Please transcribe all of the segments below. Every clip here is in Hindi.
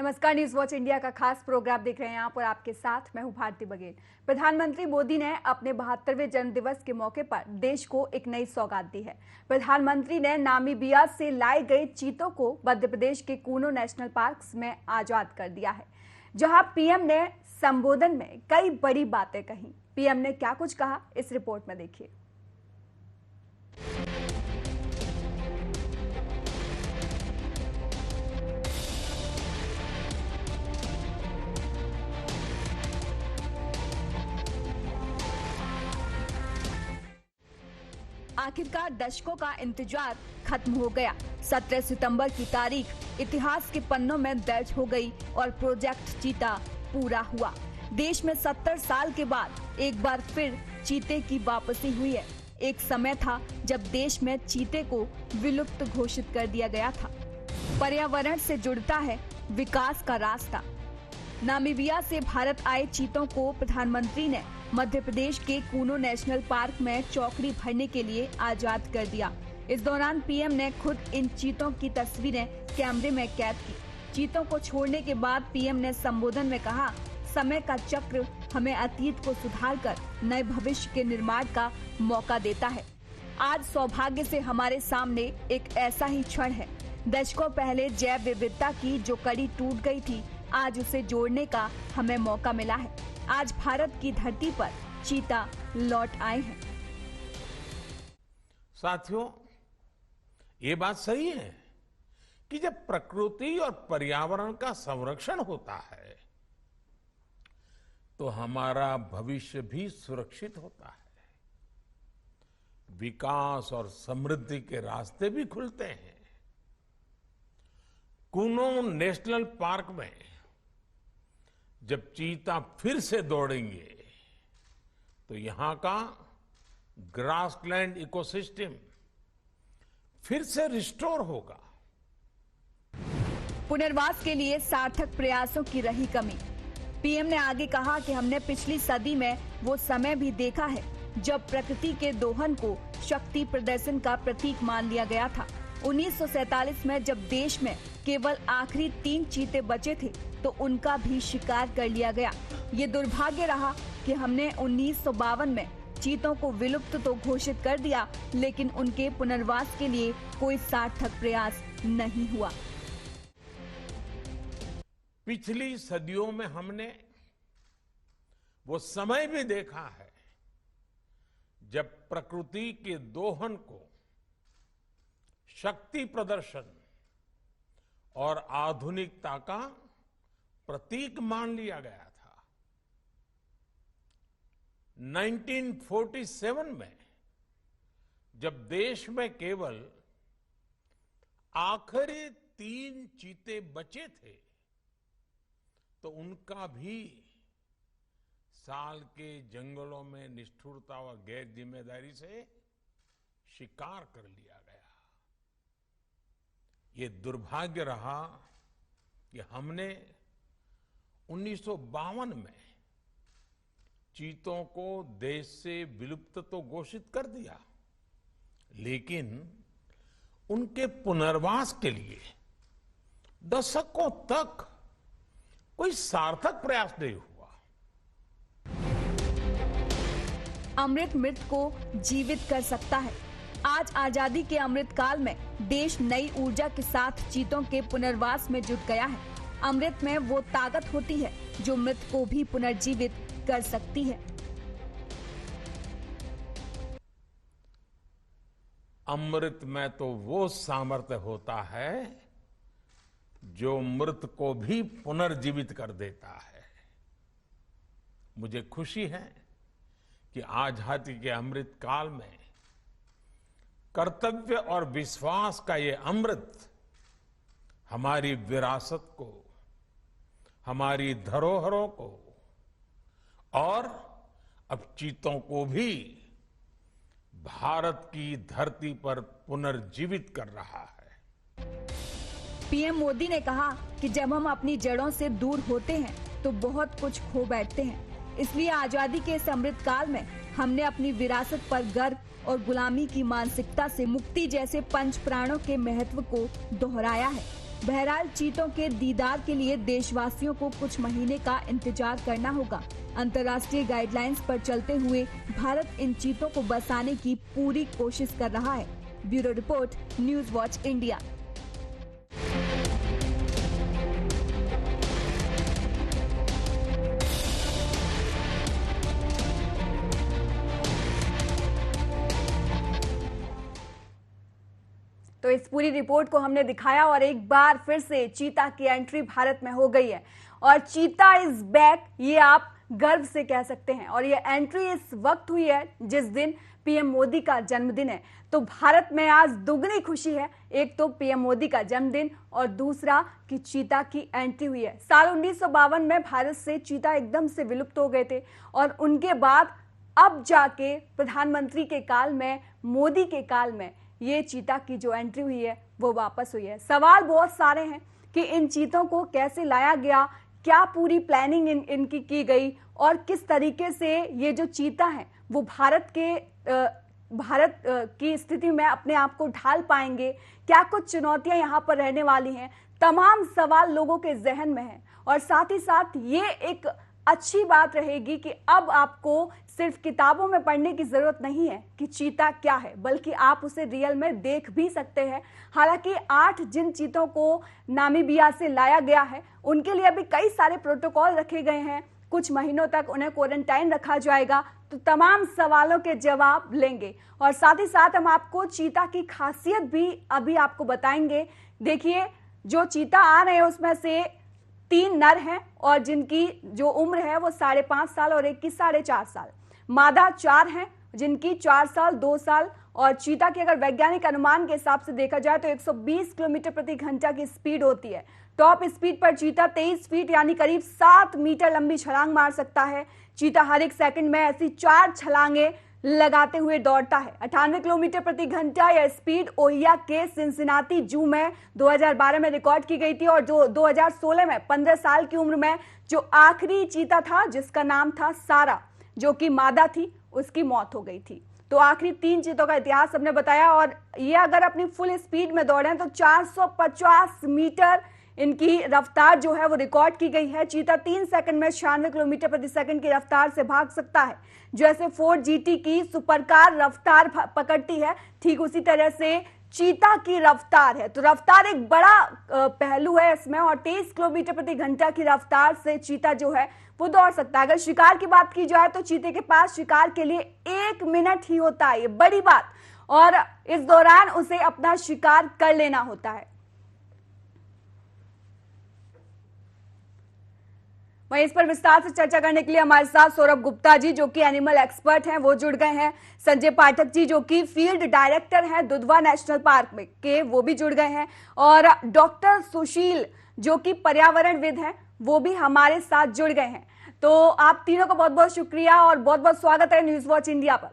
नमस्कार, न्यूज वॉच इंडिया का खास प्रोग्राम देख रहे हैं आप और आपके साथ मैं हूं भारती बघेल। प्रधानमंत्री मोदी ने अपने 72वें जन्मदिवस के मौके पर देश को एक नई सौगात दी है। प्रधानमंत्री ने नामीबिया से लाए गए चीतों को मध्य प्रदेश के कूनो नेशनल पार्क में आजाद कर दिया है, जहां पीएम ने संबोधन में कई बड़ी बातें कही। पीएम ने क्या कुछ कहा, इस रिपोर्ट में देखिए। आखिरकार दशकों का इंतजार खत्म हो गया। 17 सितंबर की तारीख इतिहास के पन्नों में दर्ज हो गई और प्रोजेक्ट चीता पूरा हुआ। देश में 70 साल के बाद एक बार फिर चीते की वापसी हुई है। एक समय था जब देश में चीते को विलुप्त घोषित कर दिया गया था। पर्यावरण से जुड़ता है विकास का रास्ता। नामीबिया से भारत आए चीतों को प्रधानमंत्री ने मध्य प्रदेश के कूनो नेशनल पार्क में चौकड़ी भरने के लिए आजाद कर दिया। इस दौरान पीएम ने खुद इन चीतों की तस्वीरें कैमरे में कैद की। चीतों को छोड़ने के बाद पीएम ने संबोधन में कहा, समय का चक्र हमें अतीत को सुधारकर नए भविष्य के निर्माण का मौका देता है। आज सौभाग्य से हमारे सामने एक ऐसा ही क्षण है। दशकों पहले जैव विविधता की जो कड़ी टूट गई थी, आज उसे जोड़ने का हमें मौका मिला है। आज भारत की धरती पर चीता लौट आए हैं। साथियों, ये बात सही है कि जब प्रकृति और पर्यावरण का संरक्षण होता है तो हमारा भविष्य भी सुरक्षित होता है। विकास और समृद्धि के रास्ते भी खुलते हैं। कूनो नेशनल पार्क में जब चीता फिर से दौड़ेंगे तो यहां का ग्रासलैंड इकोसिस्टम फिर से रिस्टोर होगा। पुनर्वास के लिए सार्थक प्रयासों की रही कमी। पीएम ने आगे कहा कि हमने पिछली सदी में वो समय भी देखा है जब प्रकृति के दोहन को शक्ति प्रदर्शन का प्रतीक मान लिया गया था। 1947 में जब देश में केवल आखिरी 3 चीते बचे थे तो उनका भी शिकार कर लिया गया। ये दुर्भाग्य रहा कि हमने 1952 में चीतों को विलुप्त तो घोषित कर दिया, लेकिन उनके पुनर्वास के लिए कोई सार्थक प्रयास नहीं हुआ। पिछली सदियों में हमने वो समय भी देखा है जब प्रकृति के दोहन को शक्ति प्रदर्शन और आधुनिकता का प्रतीक मान लिया गया था। 1947 में जब देश में केवल आखिरी 3 चीते बचे थे तो उनका भी साल के जंगलों में निष्ठुरता व गैर जिम्मेदारी से शिकार कर लिया गया। ये दुर्भाग्य रहा कि हमने 1952 में चीतों को देश से विलुप्त तो घोषित कर दिया, लेकिन उनके पुनर्वास के लिए दशकों तक कोई सार्थक प्रयास नहीं हुआ। अमृत मृत को जीवित कर सकता है। आज आजादी के अमृत काल में देश नई ऊर्जा के साथ चीतों के पुनर्वास में जुट गया है। अमृत में वो ताकत होती है जो मृत को भी पुनर्जीवित कर सकती है। अमृत में तो वो सामर्थ्य होता है जो मृत को भी पुनर्जीवित कर देता है। मुझे खुशी है कि आजादी के अमृत काल में कर्तव्य और विश्वास का ये अमृत हमारी विरासत को, हमारी धरोहरों को और अब चीतों को भी भारत की धरती पर पुनर्जीवित कर रहा है। पीएम मोदी ने कहा कि जब हम अपनी जड़ों से दूर होते हैं तो बहुत कुछ खो बैठते हैं। इसलिए आजादी के इस अमृत काल में हमने अपनी विरासत पर गर्व और गुलामी की मानसिकता से मुक्ति जैसे पंच प्राणों के महत्व को दोहराया है। बहरहाल चीतों के दीदार के लिए देशवासियों को कुछ महीने का इंतजार करना होगा। अंतर्राष्ट्रीय गाइडलाइंस पर चलते हुए भारत इन चीतों को बसाने की पूरी कोशिश कर रहा है। Bureau report, news watch India. तो इस पूरी रिपोर्ट को हमने दिखाया और एक बार फिर से चीता की एंट्री भारत में हो गई है और चीता इज बैक, ये आप गर्व से कह सकते हैं। और ये एंट्री इस वक्त हुई है जिस दिन पीएम मोदी का जन्मदिन है। तो भारत में आज दुगनी खुशी है, एक तो पीएम मोदी का जन्मदिन और दूसरा कि चीता की एंट्री हुई है। साल 1952 में भारत से चीता एकदम से विलुप्त हो गए थे और उनके बाद अब जाके प्रधानमंत्री के काल में, मोदी के काल में ये चीता की जो एंट्री हुई है वो वापस हुई है। सवाल बहुत सारे हैं कि इन चीतों को कैसे लाया गया, क्या पूरी प्लानिंग इनकी की गई और किस तरीके से ये जो चीता है वो भारत की स्थिति में अपने आप को ढाल पाएंगे, क्या कुछ चुनौतियां यहाँ पर रहने वाली हैं। तमाम सवाल लोगों के जहन में हैं और साथ ही साथ ये एक अच्छी बात रहेगी कि अब आपको सिर्फ किताबों में पढ़ने की जरूरत नहीं है कि चीता क्या है, बल्कि आप उसे रियल में देख भी सकते हैं। हालांकि 8 जिन चीतों को नामीबिया से लाया गया है उनके लिए अभी कई सारे प्रोटोकॉल रखे गए हैं, कुछ महीनों तक उन्हें क्वारंटाइन रखा जाएगा। तो तमाम सवालों के जवाब लेंगे और साथ ही साथ हम आपको चीता की खासियत भी अभी आपको बताएंगे। देखिए, जो चीता आ रहे हैं उसमें से 3 नर हैं और जिनकी जो उम्र है वो 5.5 साल और एक की 4.5 साल। मादा 4 हैं जिनकी 4 साल 2 साल। और चीता की अगर वैज्ञानिक अनुमान के हिसाब से देखा जाए तो 120 किलोमीटर प्रति घंटा की स्पीड होती है। टॉप स्पीड पर चीता 23 फीट यानी करीब 7 मीटर लंबी छलांग मार सकता है। चीता हर एक सेकंड में ऐसी 4 छलांगे लगाते हुए दौड़ता है। 98 किलोमीटर प्रति घंटा यह स्पीड ओहियो के सिंसिनाटी जू में 2012 में रिकॉर्ड की गई थी और जो 2016 में 15 साल की उम्र में जो आखिरी चीता था जिसका नाम था सारा, जो कि मादा थी, उसकी मौत हो गई थी। तो आखिरी 3 चीतों का इतिहास हमने बताया और ये अगर अपनी फुल स्पीड में दौड़े तो 450 मीटर इनकी रफ्तार जो है वो रिकॉर्ड की गई है। चीता 3 सेकंड में 96 किलोमीटर प्रति सेकंड की रफ्तार से भाग सकता है। जैसे फोर्ड जीटी की सुपरकार रफ्तार पकड़ती है, ठीक उसी तरह से चीता की रफ्तार है। तो रफ्तार एक बड़ा पहलू है इसमें और 23 किलोमीटर प्रति घंटा की रफ्तार से चीता जो है वो दौड़ सकता है। अगर शिकार की बात की जाए तो चीते के पास शिकार के लिए 1 मिनट ही होता है, ये बड़ी बात, और इस दौरान उसे अपना शिकार कर लेना होता है। वहीं इस पर विस्तार से चर्चा करने के लिए हमारे साथ सौरभ गुप्ता जी जो कि एनिमल एक्सपर्ट हैं वो जुड़ गए हैं। संजय पाठक जी जो कि फील्ड डायरेक्टर हैं दुधवा नेशनल पार्क में के, वो भी जुड़ गए हैं। और डॉक्टर सुशील जो कि पर्यावरणविद हैं वो भी हमारे साथ जुड़ गए हैं। तो आप तीनों का बहुत बहुत शुक्रिया और बहुत बहुत स्वागत है न्यूज वॉच इंडिया पर।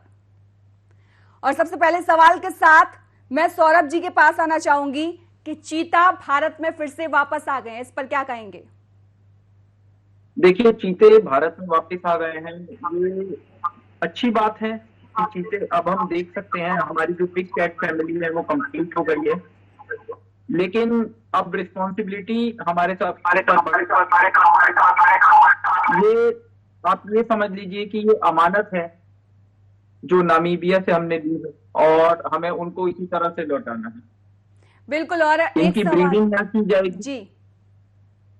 और सबसे पहले सवाल के साथ मैं सौरभ जी के पास आना चाहूंगी कि चीता भारत में फिर से वापस आ गए हैं, इस पर क्या कहेंगे? देखिए, चीते भारत में वापस आ गए हैं, ये अच्छी बात है कि चीते अब हम देख सकते हैं। हमारी जो बिग कैट फैमिली है वो कंप्लीट हो गई है, लेकिन अब रिस्पॉन्सिबिलिटी हमारे साथ ये आप ये समझ लीजिए कि ये अमानत है जो नामीबिया से हमने ली है और हमें उनको इसी तरह से लौटाना है। बिल्कुल। और इनकी ब्रीडिंग ना की जाएगी जी,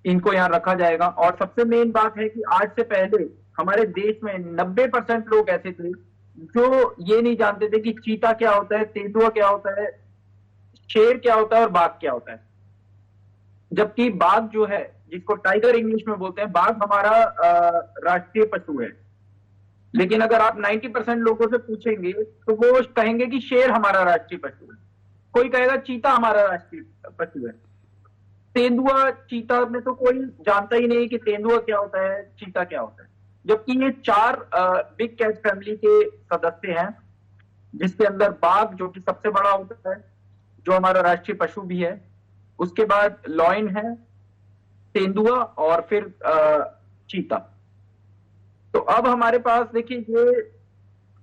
इनको यहाँ रखा जाएगा। और सबसे मेन बात है कि आज से पहले हमारे देश में 90% लोग ऐसे थे जो ये नहीं जानते थे कि चीता क्या होता है, तेंदुआ क्या होता है, शेर क्या होता है और बाघ क्या होता है। जबकि बाघ जो है, जिसको टाइगर इंग्लिश में बोलते हैं, बाघ हमारा राष्ट्रीय पशु है। लेकिन अगर आप 90% लोगों से पूछेंगे तो वो कहेंगे कि शेर हमारा राष्ट्रीय पशु है, कोई कहेगा चीता हमारा राष्ट्रीय पशु है। तेंदुआ चीता में तो कोई जानता ही नहीं कि तेंदुआ क्या होता है, चीता क्या होता है। जबकि ये 4 बिग कैट फैमिली के सदस्य हैं, जिसके अंदर बाघ जो कि सबसे बड़ा होता है, जो हमारा राष्ट्रीय पशु भी है, उसके बाद लॉयन है, तेंदुआ और फिर चीता। तो अब हमारे पास देखिए, ये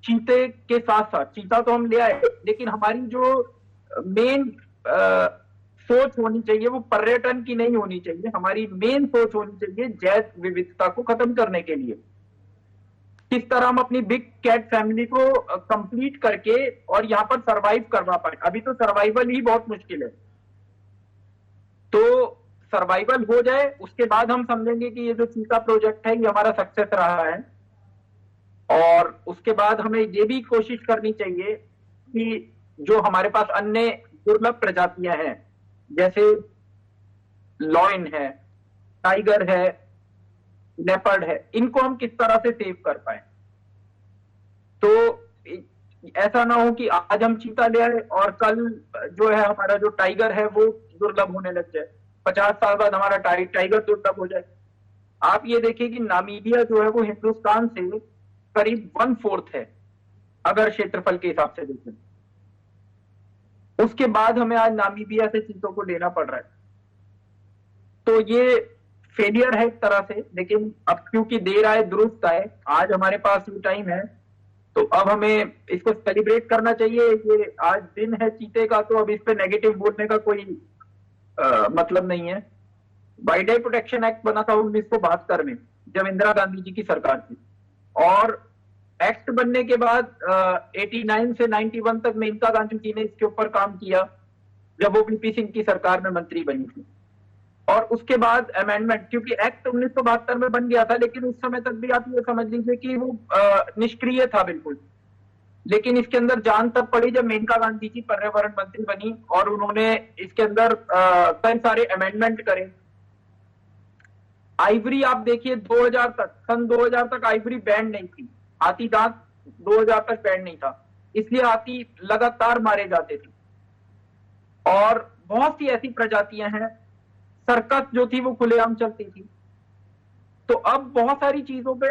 चीते के साथ साथ चीता तो हम ले आए, लेकिन हमारी जो मेन सोच होनी चाहिए वो पर्यटन की नहीं होनी चाहिए, हमारी मेन सोच होनी चाहिए जैव विविधता को खत्म करने के लिए किस तरह हम अपनी बिग कैट फैमिली को कंप्लीट करके और यहाँ पर सरवाइव करवा पाए। अभी तो सर्वाइवल ही बहुत मुश्किल है, तो सर्वाइवल हो जाए उसके बाद हम समझेंगे कि ये जो चीता प्रोजेक्ट है ये हमारा सक्सेस रहा है। और उसके बाद हमें ये भी कोशिश करनी चाहिए कि जो हमारे पास अन्य दुर्लभ प्रजातियां हैं जैसे लॉयन है, टाइगर है, लेपर्ड है, इनको हम किस तरह से सेव कर पाए। तो ऐसा ना हो कि आज हम चीता ले आए और कल जो है हमारा जो टाइगर है वो दुर्लभ होने लग जाए, 50 साल बाद हमारा टाइगर दुर्लभ हो जाए। आप ये देखिए कि नामीबिया जो है वो हिंदुस्तान से करीब 1/4 है अगर क्षेत्रफल के हिसाब से देखें, उसके बाद हमें आज नामीबिया से चीतों को लेना पड़ रहा है। तो ये फेलियर है एक तरह से, लेकिन अब क्योंकि देर आए दुरुस्त आए, आज हमारे पास ये टाइम है तो अब हमें इसको सेलिब्रेट करना चाहिए। ये आज दिन है चीते का, तो अब इस पे नेगेटिव बोलने का कोई मतलब नहीं है। वाइल्ड लाइफ प्रोटेक्शन एक्ट बना था 1972 में जब इंदिरा गांधी जी की सरकार थी, और एक्ट बनने के बाद 89 से 91 तक मेनका गांधी जी ने इसके ऊपर काम किया जब वो वीपी सिंह की सरकार में मंत्री बनी थी। और उसके बाद अमेंडमेंट, क्योंकि एक्ट 1972 में बन गया था लेकिन उस समय तक भी आप ये समझ लीजिए कि वो निष्क्रिय था बिल्कुल। लेकिन इसके अंदर जान तब पड़ी जब मेनका गांधी जी पर्यावरण मंत्री बनी और उन्होंने इसके अंदर कई सारे अमेंडमेंट करे। आइवरी आप देखिए 2000 तक, सन 2000 तक आइवरी बैन नहीं थी, हाथी दांत 2000 तक बैन नहीं था, इसलिए हाथी लगातार मारे जाते थे। और बहुत सी ऐसी प्रजातियां हैं, सर्कस जो थी वो खुलेआम चलती थी। तो अब बहुत सारी चीजों पे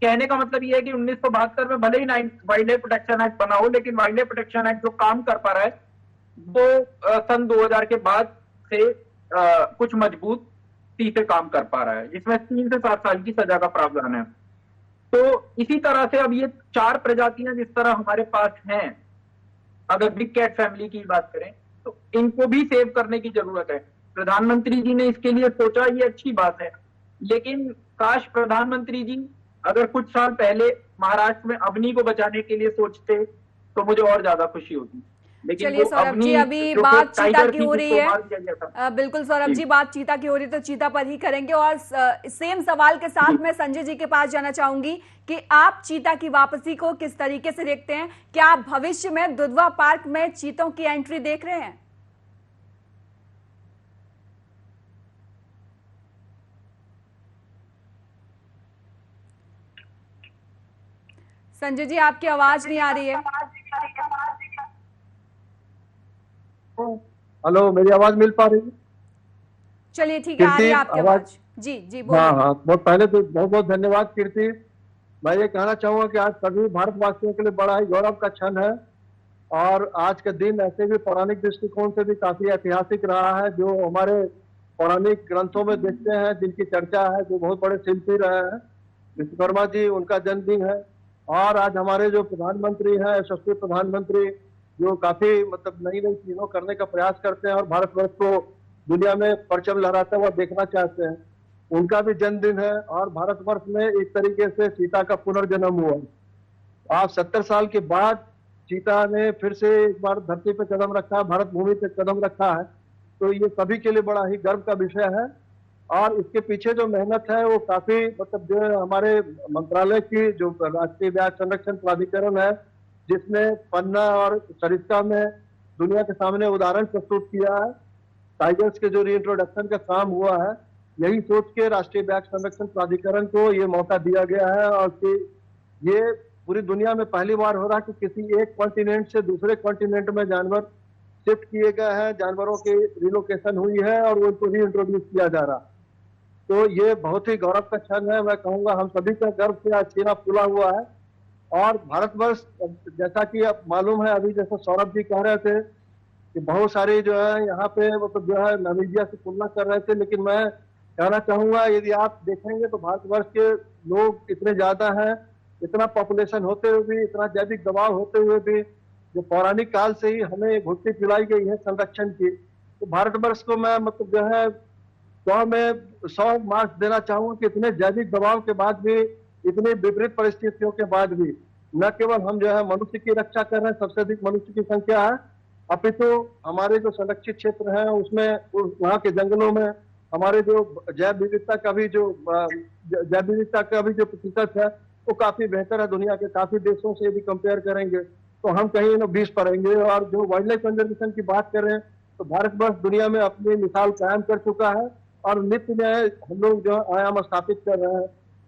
कहने का मतलब ये है कि 1972 में भले ही वाइल्ड लाइफ प्रोटेक्शन एक्ट बना हो, लेकिन वाइल्ड लाइफ प्रोटेक्शन एक्ट जो काम कर पा रहा है वो सन 2000 के बाद से कुछ मजबूत से काम कर पा रहा है, जिसमें 3 से 7 साल की सजा का प्रावधान है। तो इसी तरह से अब ये 4 प्रजातियां जिस तरह हमारे पास हैं, अगर बिग कैट फैमिली की बात करें तो इनको भी सेव करने की जरूरत है। प्रधानमंत्री जी ने इसके लिए सोचा, ये अच्छी बात है, लेकिन काश प्रधानमंत्री जी अगर कुछ साल पहले महाराष्ट्र में अवनी को बचाने के लिए सोचते तो मुझे और ज्यादा खुशी होती। लेकिन चलिए सौरभ जी, अभी बात चीता की हो रही है, बिल्कुल सौरभ जी, बात चीता की हो रही है तो चीता पर ही करेंगे। और सेम सवाल के साथ मैं संजय जी के पास जाना चाहूंगी कि आप चीता की वापसी को किस तरीके से देखते हैं? क्या आप भविष्य में दुधवा पार्क में चीतों की एंट्री देख रहे हैं? संजय जी, आपकी आवाज नहीं आ रही है। हेलो, मेरी आवाज मिल पा रही है? चलिए ठीक है, आ रही है आपकी आवाज। जी जी बोलिए। हाँ, बहुत पहले तो बहुत बहुत धन्यवाद कीर्ति। मैं ये कहना चाहूंगा कि आज सभी भारतवासियों के लिए बड़ा ही गौरव का क्षण है, और आज का दिन ऐसे भी पौराणिक दृष्टिकोण से भी काफी ऐतिहासिक रहा है। जो हमारे पौराणिक ग्रंथों में देखते हैं, जिनकी चर्चा है, जो बहुत बड़े शिल्पी रहे हैं विश्वकर्मा जी, उनका जन्मदिन है। और आज हमारे जो प्रधानमंत्री हैं, यशस्वी प्रधानमंत्री, जो काफी मतलब नई नई चीजों करने का प्रयास करते हैं और भारतवर्ष को दुनिया में परचम लहराता हुआ देखना चाहते हैं, उनका भी जन्मदिन है। और भारतवर्ष में एक तरीके से चीता का पुनर्जन्म हुआ। आज 70 साल के बाद चीता ने फिर से एक बार धरती पे कदम रखा है, भारत भूमि पे कदम रखा है, तो ये सभी के लिए बड़ा ही गर्व का विषय है। और इसके पीछे जो मेहनत है वो काफी मतलब जो हमारे मंत्रालय की जो राष्ट्रीय व्याघ्र संरक्षण प्राधिकरण है, जिसने पन्ना और सरिस्का में दुनिया के सामने उदाहरण प्रस्तुत किया है, टाइगर्स के जो रीइंट्रोडक्शन का काम हुआ है, यही सोच के राष्ट्रीय व्याघ्र संरक्षण प्राधिकरण को ये मौका दिया गया है। और कि ये पूरी दुनिया में पहली बार हो रहा है कि किसी एक कॉन्टिनेंट से दूसरे कॉन्टिनेंट में जानवर शिफ्ट किए गए हैं, जानवरों की रिलोकेशन हुई है और उनको रीइंट्रोड्यूस किया जा रहा। तो ये बहुत ही गौरव का क्षण है। मैं कहूंगा हम सभी का गर्व से आज सीना फूला हुआ है। और भारतवर्ष, जैसा कि अब मालूम है, अभी जैसे सौरभ जी कह रहे थे कि बहुत सारी जो है यहाँ पे मतलब जो है नामीबिया से तुलना कर रहे थे, लेकिन मैं कहना चाहूंगा यदि आप देखेंगे तो भारतवर्ष के लोग इतने ज्यादा हैं, इतना पॉपुलेशन होते हुए भी, इतना जैविक दबाव होते हुए भी, जो पौराणिक काल से ही हमें घुट्टी पिलाई गई है संरक्षण की, तो भारतवर्ष को मैं मतलब जो है 100 में 100 मार्क्स देना चाहूंगा कि इतने जैविक दबाव के बाद भी, इतनी विपरीत परिस्थितियों के बाद भी न केवल हम जो है मनुष्य की रक्षा कर रहे हैं, सबसे अधिक मनुष्य की संख्या है, अपितु हमारे जो संरक्षित क्षेत्र हैं उसमें, वहाँ के जंगलों में हमारे जो जैव विविधता का भी जो प्रतिशत है वो काफी बेहतर है। दुनिया के काफी देशों से यदि कंपेयर करेंगे तो हम कहीं 20 पर रहेंगे। और जो वाइल्ड लाइफ कंजर्वेशन की बात कर रहे हैं तो भारतवर्ष दुनिया में अपनी मिसाल कायम कर चुका है और नित्य नए हम लोग जो आयाम स्थापित कर रहे हैं।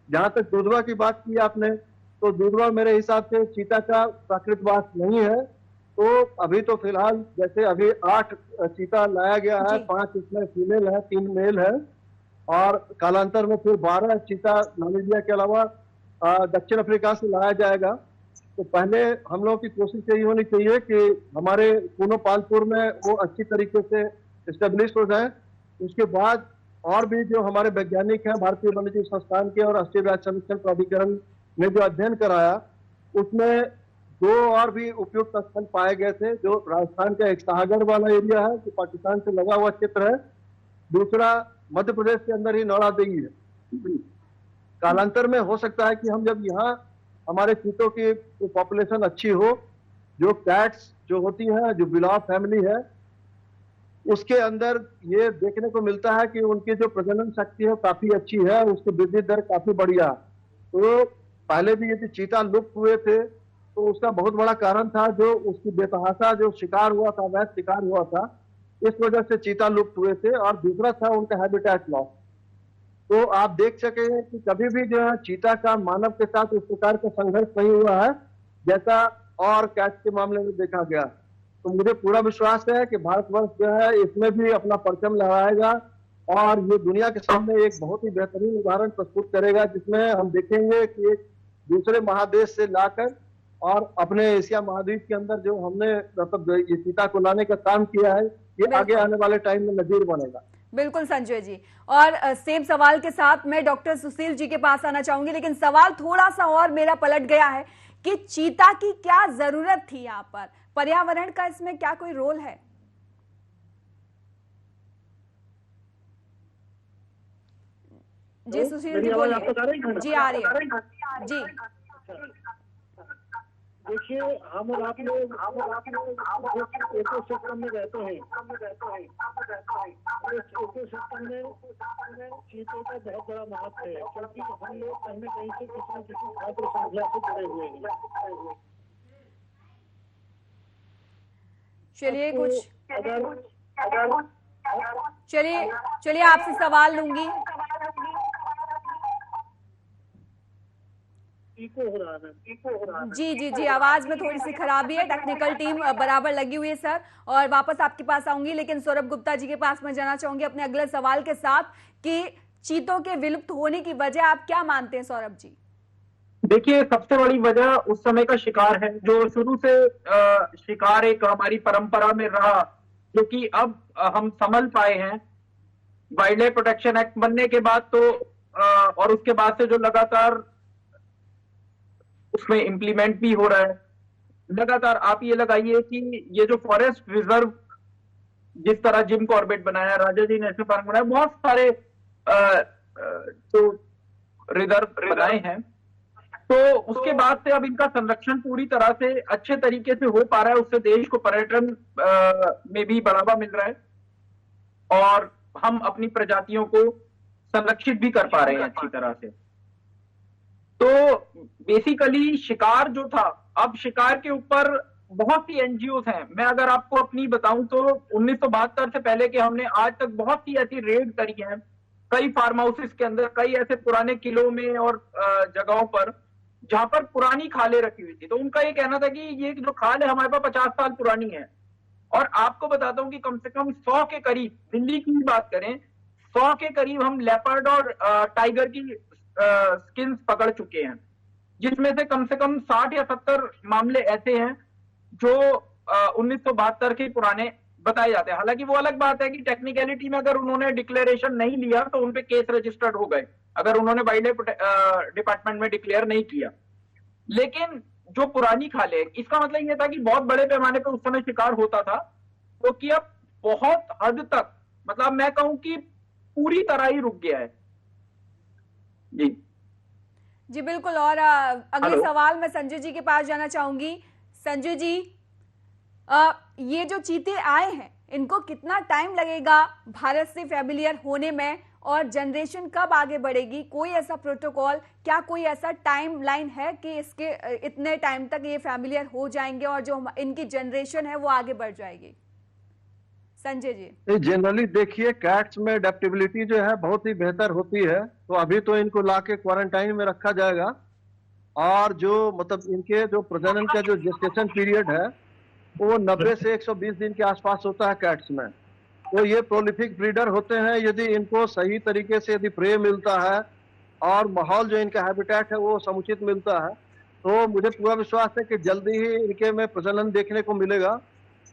जहां तक दुधवा की बात की आपने, तो दुधवा मेरे हिसाब से चीता का प्राकृतवास नहीं है। तो अभी तो फिलहाल जैसे अभी 8 चीता लाया गया है, 5 इसमें फीमेल है, 3 मेल है, और कालांतर में फिर 12 चीता नामीबिया के अलावा दक्षिण अफ्रीका से लाया जाएगा। तो पहले हम लोगों की कोशिश यही होनी चाहिए कि हमारे पूनो पालपुर में वो अच्छी तरीके से इस्टेब्लिश हो जाए। उसके बाद और भी जो हमारे वैज्ञानिक हैं भारतीय वन्यजीव संस्थान के और राष्ट्रीय राज्य संरक्षण प्राधिकरण ने जो अध्ययन कराया उसमें 2 और भी उपयुक्त स्थल पाए गए थे। जो राजस्थान का एक शाहगढ़ वाला एरिया है जो पाकिस्तान से लगा हुआ क्षेत्र है, दूसरा मध्य प्रदेश के अंदर ही नौरादेई है। कालांतर में हो सकता है कि हम जब यहाँ हमारे चीतों की पॉपुलेशन अच्छी हो, जो कैट्स जो होती हैं, जो बिलॉ फैमिली है, उसके अंदर ये देखने को मिलता है कि उनकी जो प्रजनन शक्ति है काफी अच्छी है, उसकी वृद्धि दर काफी बढ़िया। तो पहले भी यदि चीता लुप्त हुए थे तो उसका बहुत बड़ा कारण था जो उसकी बेतहाशा जो शिकार हुआ था, वह शिकार हुआ था, इस वजह से चीता लुप्त हुए थे। और दूसरा था उनका हैबिटेट लॉस। तो आप देख सके कि कभी भी जो है चीता का मानव के साथ इस प्रकार का संघर्ष नहीं हुआ है जैसा और कैट के मामले में देखा गया। तो मुझे पूरा विश्वास है कि भारतवर्ष जो है इसमें भी अपना परचम लहराएगा और ये दुनिया के सामने एक बहुत ही बेहतरीन उदाहरण प्रस्तुत करेगा, जिसमें हम देखेंगे कि एक दूसरे महादेश से लाकर और अपने एशिया महाद्वीप के अंदर जो हमने मतलब ये चीता को लाने का काम किया है, ये आगे आने वाले टाइम में नजीर बनेगा। बिल्कुल संजय जी, और सेम सवाल के साथ मैं डॉक्टर सुशील जी के पास आना चाहूंगी, लेकिन सवाल थोड़ा सा और मेरा पलट गया है कि चीता की क्या जरूरत थी यहाँ पर, पर्यावरण का इसमें क्या कोई रोल है? जी सुशील जी बोलिए। जी आ रही है जी। देखिए हम और आप लोग इकोसिस्टम में रहते हैं, इस इकोसिस्टम में चीतों का बहुत बड़ा महत्व है, क्योंकि हम लोग कहीं न कहीं से किसी न किसी खाद्य श्रृंखला से जुड़े हुए हैं। चलिए आपसे सवाल लूंगी। जी आवाज में थोड़ी सी खराबी है, टेक्निकल टीम बराबर लगी हुई है सर, और वापस आपके पास आऊंगी। लेकिन सौरभ गुप्ता जी के पास मैं जाना चाहूंगी अपने अगले सवाल के साथ कि चीतों के विलुप्त होने की वजह आप क्या मानते हैं सौरभ जी? देखिए, सबसे बड़ी वजह उस समय का शिकार है, जो शुरू से शिकार एक हमारी परंपरा में रहा, जो कि अब हम समझ पाए हैं वाइल्ड लाइफ प्रोटेक्शन एक्ट बनने के बाद। तो और उसके बाद से जो लगातार उसमें इंप्लीमेंट भी हो रहा है लगातार। आप ये लगाइए कि ये जो फॉरेस्ट रिजर्व जिस तरह जिम कॉर्बेट बनाया, राजा जी नेशनल पार्क बनाया, बहुत सारे जो रिजर्व बनाए हैं, तो उसके बाद से अब इनका संरक्षण पूरी तरह से अच्छे तरीके से हो पा रहा है। उससे देश को पर्यटन में भी बढ़ावा मिल रहा है और हम अपनी प्रजातियों को संरक्षित भी कर पा रहे हैं अच्छी तरह से। तो बेसिकली शिकार जो था, अब शिकार के ऊपर बहुत सी एनजीओ हैं। मैं अगर आपको अपनी बताऊं तो 1972 से पहले के हमने आज तक बहुत सी ऐसी रेड करी हैं, कई फार्म हाउसेस के अंदर, कई ऐसे पुराने किलों में और जगहों पर जहां पर पुरानी खालें रखी हुई थी। तो उनका ये कहना था कि ये जो खाल है हमारे पास 50 साल पुरानी है। और आपको बताता हूं कि कम से कम 100 के करीब, दिल्ली की बात करें, 100 के करीब हम लेपर्ड और टाइगर की स्किन्स पकड़ चुके हैं, जिसमें से कम 60 या 70 मामले ऐसे हैं जो 1972 के पुराने बताए जाते हैं। हालांकि वो अलग बात है कि टेक्निकलिटी में अगर उन्होंने डिक्लेरेशन नहीं लिया तो उनपे केस रजिस्टर्ड हो गए, अगर उन्होंने वाइल्ड लाइफ डिपार्टमेंट में डिक्लेयर नहीं किया। लेकिन जो पुरानी खालें, इसका मतलब ये था कि बहुत बड़े पैमाने पर उस समय शिकार होता था, तो कि अब बहुत हद तक, मतलब मैं कहूं कि पूरी तरह ही रुक गया है। जी जी बिल्कुल। और अगले हेलो। सवाल मैं संजय जी के पास जाना चाहूंगी। संजय जी, ये जो चीते आए हैं इनको कितना टाइम लगेगा भारत से फैमिलियर होने में, और जनरेशन कब आगे बढ़ेगी? कोई ऐसा प्रोटोकॉल, क्या कोई ऐसा टाइम लाइन है कि इसके इतने टाइम तक ये फैमिलियर हो जाएंगे और जो इनकी जनरेशन है वो आगे बढ़ जाएगी? संजय जी। जनरली देखिए, कैट्स में अडेप्टेबिलिटी जो है बहुत ही बेहतर होती है, तो अभी तो इनको लाके क्वारंटाइन में रखा जाएगा। और जो मतलब इनके जो प्रजनन का जो जेस्टेशन पीरियड है वो 90 से 120 दिन के आसपास होता है कैट्स में। तो ये प्रोलिफिक ब्रीडर होते हैं। यदि इनको सही तरीके से यदि प्रे मिलता है और माहौल जो इनका हैबिटेट है वो समुचित मिलता है, तो मुझे पूरा विश्वास है कि जल्दी ही इनके में प्रजनन देखने को मिलेगा।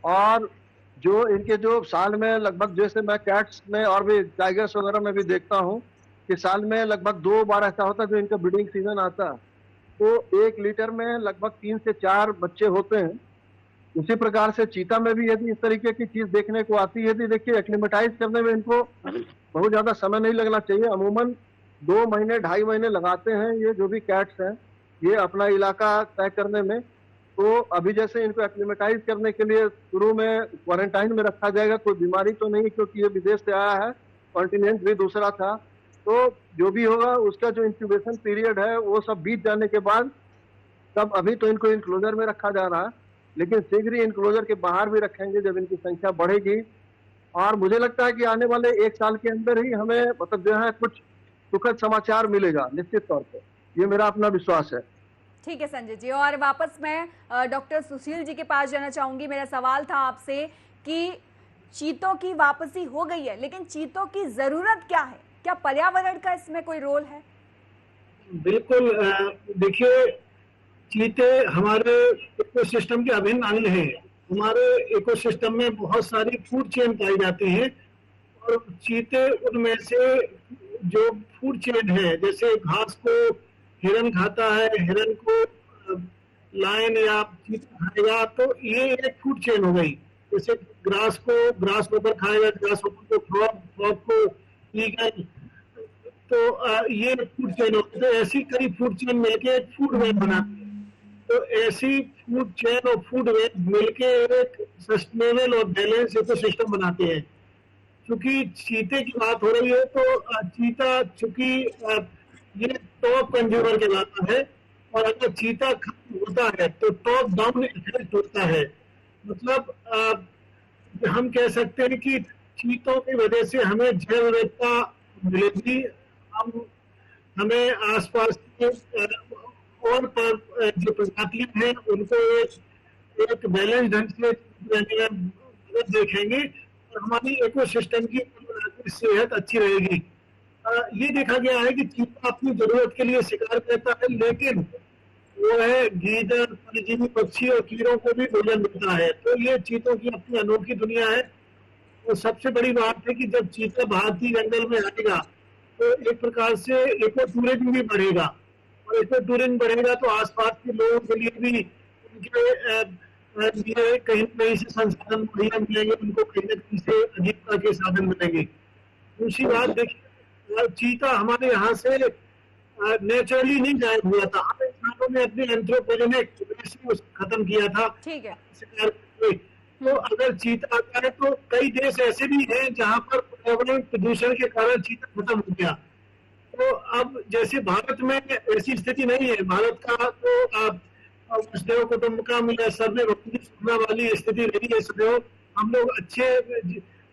और जो इनके जो साल में लगभग, जैसे मैं कैट्स में और भी टाइगर्स वगैरह में भी देखता हूँ कि साल में लगभग 2 बार ऐसा होता है जो इनका ब्रीडिंग सीजन आता है, तो 1 लीटर में लगभग 3 से 4 बच्चे होते हैं। उसी प्रकार से चीता में भी यदि इस तरीके की चीज देखने को आती है, यदि देखिए एक्लिमेटाइज करने में इनको बहुत ज्यादा समय नहीं लगना चाहिए। अमूमन 2 महीने 2.5 महीने लगाते हैं ये जो भी कैट्स हैं ये अपना इलाका तय करने में। तो अभी जैसे इनको एक्लिमेटाइज करने के लिए शुरू में क्वारंटाइन में रखा जाएगा, कोई बीमारी तो नहीं क्योंकि ये विदेश से आया है, कॉन्टिनेंट भी दूसरा था। तो जो भी होगा उसका जो इंक्यूबेशन पीरियड है वो सब बीत जाने के बाद, तब अभी तो इनको इंक्लोजर में रखा जा रहा है, लेकिन शीघ्र ही इंक्लोजर के बाहर भी रखेंगे जब इनकी संख्या बढ़ेगी। और मुझे लगता है कि आने वाले 1 साल के अंदर ही हमें मतलब जो है कुछ सुखद समाचार मिलेगा निश्चित तौर पर, ये मेरा अपना विश्वास है। ठीक है संजय जी। और वापस मैं डॉक्टर सुशील जी के पास जाना चाहूंगी। मेरा सवाल था आपसे कि चीतों की वापसी हो गई है, लेकिन चीतों की जरूरत क्या है? क्या पर्यावरण का इसमें कोई रोल है? बिल्कुल। देखिए, चीते हमारे इकोसिस्टम के अभिन्न अंग हैं। हमारे इकोसिस्टम में बहुत सारी फूड चेन पाई जाती है, और चीते उनमें से जो फूड चेन है, जैसे घास को हिरन खाता है, हिरन को लायन या चीता खाएगा, तो ये एक फूड चेन हो गई। जैसे ग्रास को ग्रास होपर खाएगा, ग्रास होपर को फ्रॉग, फ्रॉग को ईगल, तो ये फूड चेन होती है। ऐसी कई फूड चेन मिलके एक फूड वेब बनाती है। तो ऐसी फूड चेन और फूड वेब मिलके एक सस्टेनेबल और बैलेंस इकोसिस्टम बनाते हैं। क्योंकि चीते की बात हो रही है, तो चीता चूंकि ये टॉप कंज्यूमर कहलाता है, और अगर चीता खत्म होता है तो टॉप डाउन इफेक्ट होता है। मतलब हम कह सकते हैं कि चीतों की वजह से हमें जैव विविधता मिलेगी, हमें आसपास के और पर जो प्रजातियां हैं उनको एक बैलेंस ढंग से रहने में मदद देखेंगे, और हमारी इकोसिस्टम की सेहत अच्छी रहेगी। ये देखा गया है कि चीता अपनी जरूरत के लिए शिकार करता है, लेकिन वो है गीदड़, परजीवी पक्षी और कीड़ों को भी भोजन मिलता है। तो ये चीतों की अपनी अनोखी दुनिया है। तो सबसे बड़ी बात है कि जब चीता भारतीय जंगल में आएगा तो एक प्रकार से इको टूरिज्म भी बढ़ेगा, और इको टूरिज्म बढ़ेगा तो आसपास के लोगों के लिए भी उनके लिए कहीं न कहीं से संसाधन मुहैया मिलेंगे, उनको कहीं न कहीं से आजीविका के साधन मिलेंगे। दूसरी बात देखिए, चीता हमारे यहाँ से नेचुरली नहीं गायब हुआ था, हम इंसानों ने अपने एंथ्रोपोजेनिक खत्म किया था। ठीक है। शिकार करके। तो अगर चीता आता है तो कई देश ऐसे भी हैं जहाँ पर पर्यावरण प्रदूषण के कारण चीता खत्म हो गया। तो अब जैसे भारत में ऐसी स्थिति नहीं है। भारत का तो वसुधैव कुटुंबकम या सर्वे भक्ति सुखना वाली स्थिति रही है सदैव। हम लोग अच्छे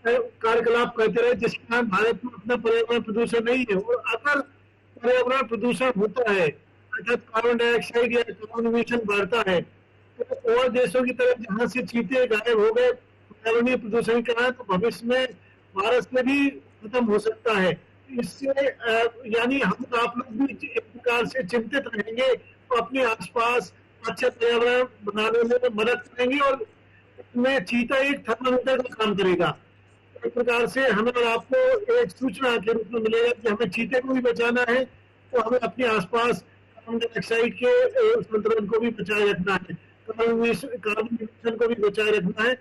कार्यकलाप करते रहे, जिसके कारण भारत में अपना पर्यावरण प्रदूषण नहीं है। और अगर पर्यावरण प्रदूषण होता है, अर्थात कार्बन डाइऑक्साइड या कार्बन एमिशन बढ़ता है, तो और देशों की तरह जहां से चीते गायब हो गए पर्यावरणीय प्रदूषण के कारण, तो भविष्य में भारत में भी खत्म हो सकता है। इससे यानी हम आप लोग भी एक प्रकार से चिंतित रहेंगे, तो अपने आसपास अच्छा पर्यावरण बनाने में मदद करेंगे, और इसमें चीता एक थर्मामीटर का काम करेगा। एक प्रकार से हमें और आपको एक सूचना के रूप में मिलेगा कि हमें चीते को भी बचाना है, तो हमें अपने आसपास कार्बन डाइऑक्साइड के संतुलन को भी बचाए रखना है, कार्बन एमिशन को भी बचाए रखना है।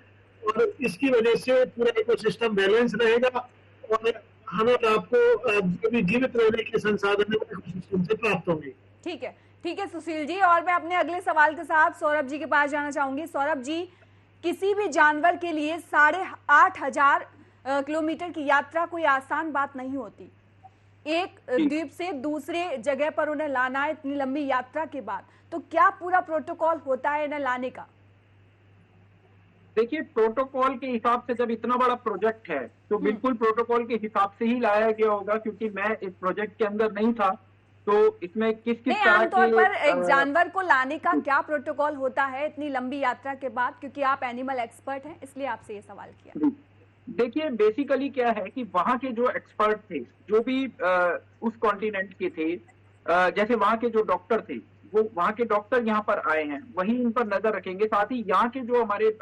और इसकी वजह से पूरा इकोसिस्टम बैलेंस रहेगा और हमें आपको जो भी जीवित रहने के संसाधन है वो इकोसिस्टम से प्राप्त होंगे। ठीक है सुशील जी, और मैं अपने अगले सवाल के साथ सौरभ जी के पास जाना चाहूंगी। सौरभ जी, किसी भी जानवर के लिए 8,500 किलोमीटर की यात्रा कोई आसान बात नहीं होती। एक द्वीप से दूसरे जगह पर उन्हें लाना है इतनी लंबी यात्रा के बाद, तो क्या पूरा प्रोटोकॉल होता है इन्हें लाने का? देखिए, प्रोटोकॉल के हिसाब से जब इतना बड़ा प्रोजेक्ट है तो बिल्कुल प्रोटोकॉल के हिसाब से ही लाया गया होगा, क्योंकि मैं इस प्रोजेक्ट के अंदर नहीं था, तो इसमें किस तरह आमतौर पर एक जानवर को लाने का क्या प्रोटोकॉल होता है इतनी लंबी यात्रा के बाद, क्योंकि आप एनिमल एक्सपर्ट हैं इसलिए आपसे ये सवाल किया। देखिए, बेसिकली क्या है कि वहां के जो एक्सपर्ट थे, जो भी उस कॉन्टिनेंट के थे, जैसे वहां के जो डॉक्टर थे, वो वहां के डॉक्टर यहाँ पर आए हैं, वही इन पर नजर रखेंगे। साथ ही यहाँ के जो हमारे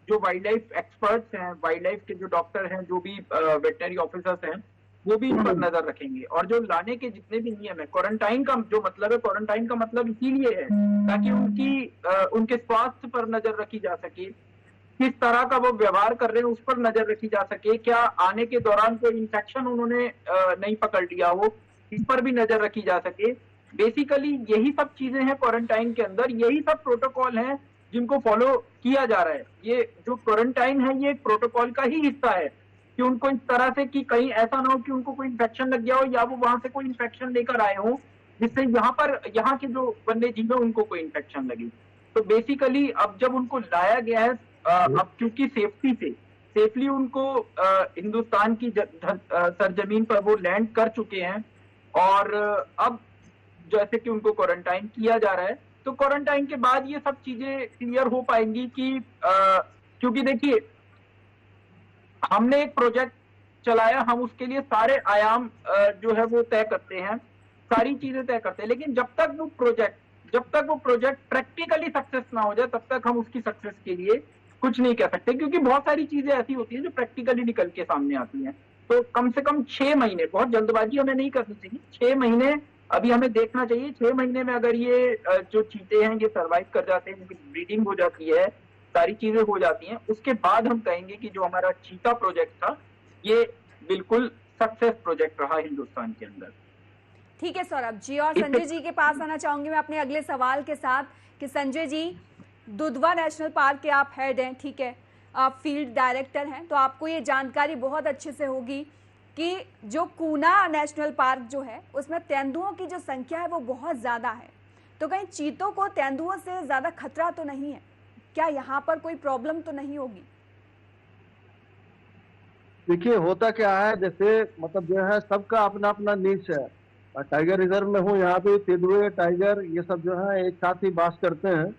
जो वाइल्ड लाइफ एक्सपर्ट्स हैं, वाइल्ड लाइफ के जो डॉक्टर हैं, जो भी वेटनरी ऑफिसर्स हैं, वो भी इन पर नजर रखेंगे। और जो लाने के जितने भी नियम है, क्वारंटाइन का जो मतलब है, क्वारंटाइन का मतलब इसीलिए है ताकि उनके स्वास्थ्य पर नजर रखी जा सके, किस तरह का वो व्यवहार कर रहे हैं उस पर नजर रखी जा सके, क्या आने के दौरान कोई इंफेक्शन उन्होंने नहीं पकड़ लिया हो, इस पर भी नजर रखी जा सके। बेसिकली यही सब चीजें हैं क्वारंटाइन के अंदर, यही सब प्रोटोकॉल हैं जिनको फॉलो किया जा रहा है। ये जो क्वारंटाइन है ये एक प्रोटोकॉल का ही हिस्सा है कि उनको इस तरह से कि कहीं ऐसा ना हो कि उनको कोई इन्फेक्शन लग गया हो या वो वहां से कोई इन्फेक्शन लेकर आए हो जिससे यहाँ के जो वन्य जीव है उनको कोई इन्फेक्शन लगे। तो बेसिकली अब जब उनको लाया गया है, अब क्योंकि सेफली उनको हिंदुस्तान की सरजमीन पर वो लैंड कर चुके हैं और अब जैसे कि उनको क्वारंटाइन किया जा रहा है, तो क्वारंटाइन के बाद ये सब चीजें क्लियर हो पाएंगी कि क्योंकि देखिए, हमने एक प्रोजेक्ट चलाया, हम उसके लिए सारे आयाम जो है वो तय करते हैं, सारी चीजें तय करते हैं, लेकिन जब तक वो प्रोजेक्ट प्रैक्टिकली सक्सेस ना हो जाए तब तक हम उसकी सक्सेस के लिए कुछ नहीं कह सकते, क्योंकि बहुत सारी चीजें ऐसी होती हैं जो प्रैक्टिकली निकल के सामने आती हैं। तो कम से कम 6 महीने, बहुत जल्दबाजी हमें नहीं करनी चाहिए, 6 महीने अभी हमें देखना चाहिए। 6 महीने में अगर ये जो चीते हैं ये सर्वाइव कर जाते हैं, ब्रीडिंग हो जाती है, सारी चीजें हो जाती हैं, उसके बाद हम कहेंगे कि जो हमारा चीता प्रोजेक्ट था ये बिल्कुल सक्सेस प्रोजेक्ट रहा हिंदुस्तान के अंदर। ठीक है सौरभ जी, और संजय जी के पास आना चाहूंगी मैं अपने अगले सवाल के साथ कि संजय जी, दुधवा नेशनल पार्क के आप हेड हैं, ठीक है, आप फील्ड डायरेक्टर हैं, तो आपको ये जानकारी बहुत अच्छे से होगी कि जो कूना नेशनल पार्क जो है उसमें तेंदुओं की जो संख्या है वो बहुत ज़्यादा है, तो कहीं चीतों को तेंदुओं से ज़्यादा खतरा तो नहीं है? क्या यहाँ पर कोई प्रॉब्लम तो नहीं होगी? देखिए, होता क्या है, जैसे मतलब जो है सबका अपना अपना नीच है। टाइगर रिजर्व में हूँ, यहाँ पे तेंदुए, टाइगर ये सब जो है एक साथ ही बास करते हैं।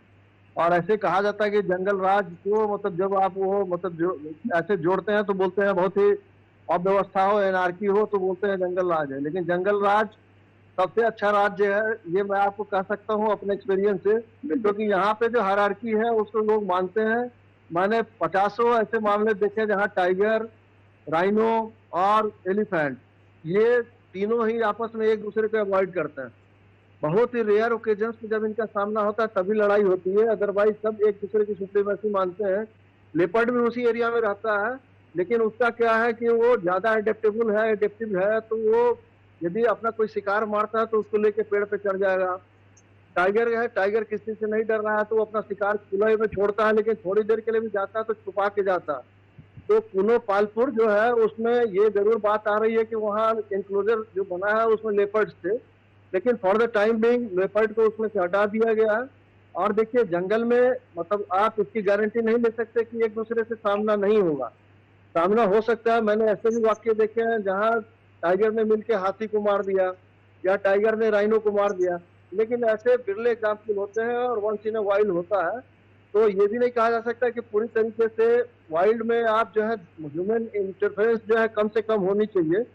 और ऐसे कहा जाता है कि जंगल राज को मतलब जब आप वो मतलब जो ऐसे जोड़ते हैं तो बोलते हैं बहुत ही अव्यवस्था हो, एनार्की हो तो बोलते हैं जंगल राज है। लेकिन जंगल राज सबसे अच्छा राज्य है, ये मैं आपको कह सकता हूँ अपने एक्सपीरियंस से, क्योंकि यहाँ पे जो हायरार्की है उसको लोग मानते हैं। मैंने 50 ऐसे मामले देखे जहाँ टाइगर, राइनो और एलिफेंट ये तीनों ही आपस में एक दूसरे को अवॉइड करते हैं। बहुत ही रेयर ओकेजन्स पे जब इनका सामना होता है तभी लड़ाई होती है, अदरवाइज सब एक दूसरे की सुप्रीमेसी मानते हैं। लेपर्ड भी उसी एरिया में रहता है, लेकिन उसका क्या है कि वो ज्यादा एडेप्टिव है, तो वो यदि अपना कोई शिकार मारता है तो उसको लेके पेड़ पे चढ़ जाएगा। टाइगर है, टाइगर किसी से नहीं डर रहा है तो वो अपना शिकार खुले में छोड़ता है, लेकिन थोड़ी देर के लिए भी जाता है तो छुपा के जाता है। तो कुनो पालपुर जो है उसमें ये जरूर बात आ रही है कि वहाँ इंक्लोजर जो बना है उसमें लेपर्ड्स थे, लेकिन for the time being leopard को उसमें से हटा दिया गया है। और देखिए, जंगल में मतलब आप इसकी गारंटी नहीं ले सकते कि एक दूसरे से सामना नहीं होगा, सामना हो सकता है। मैंने ऐसे भी वाक्य देखे हैं जहाँ टाइगर ने मिलकर हाथी को मार दिया या टाइगर ने राइनो को मार दिया, लेकिन ऐसे बिरले एग्जाम्पल होते हैं और वंस इन अ वाइल्ड होता है। तो ये भी नहीं कहा जा सकता कि पूरी तरीके से वाइल्ड में आप जो है ह्यूमन इंटरफेरेंस जो है कम से कम होनी चाहिए,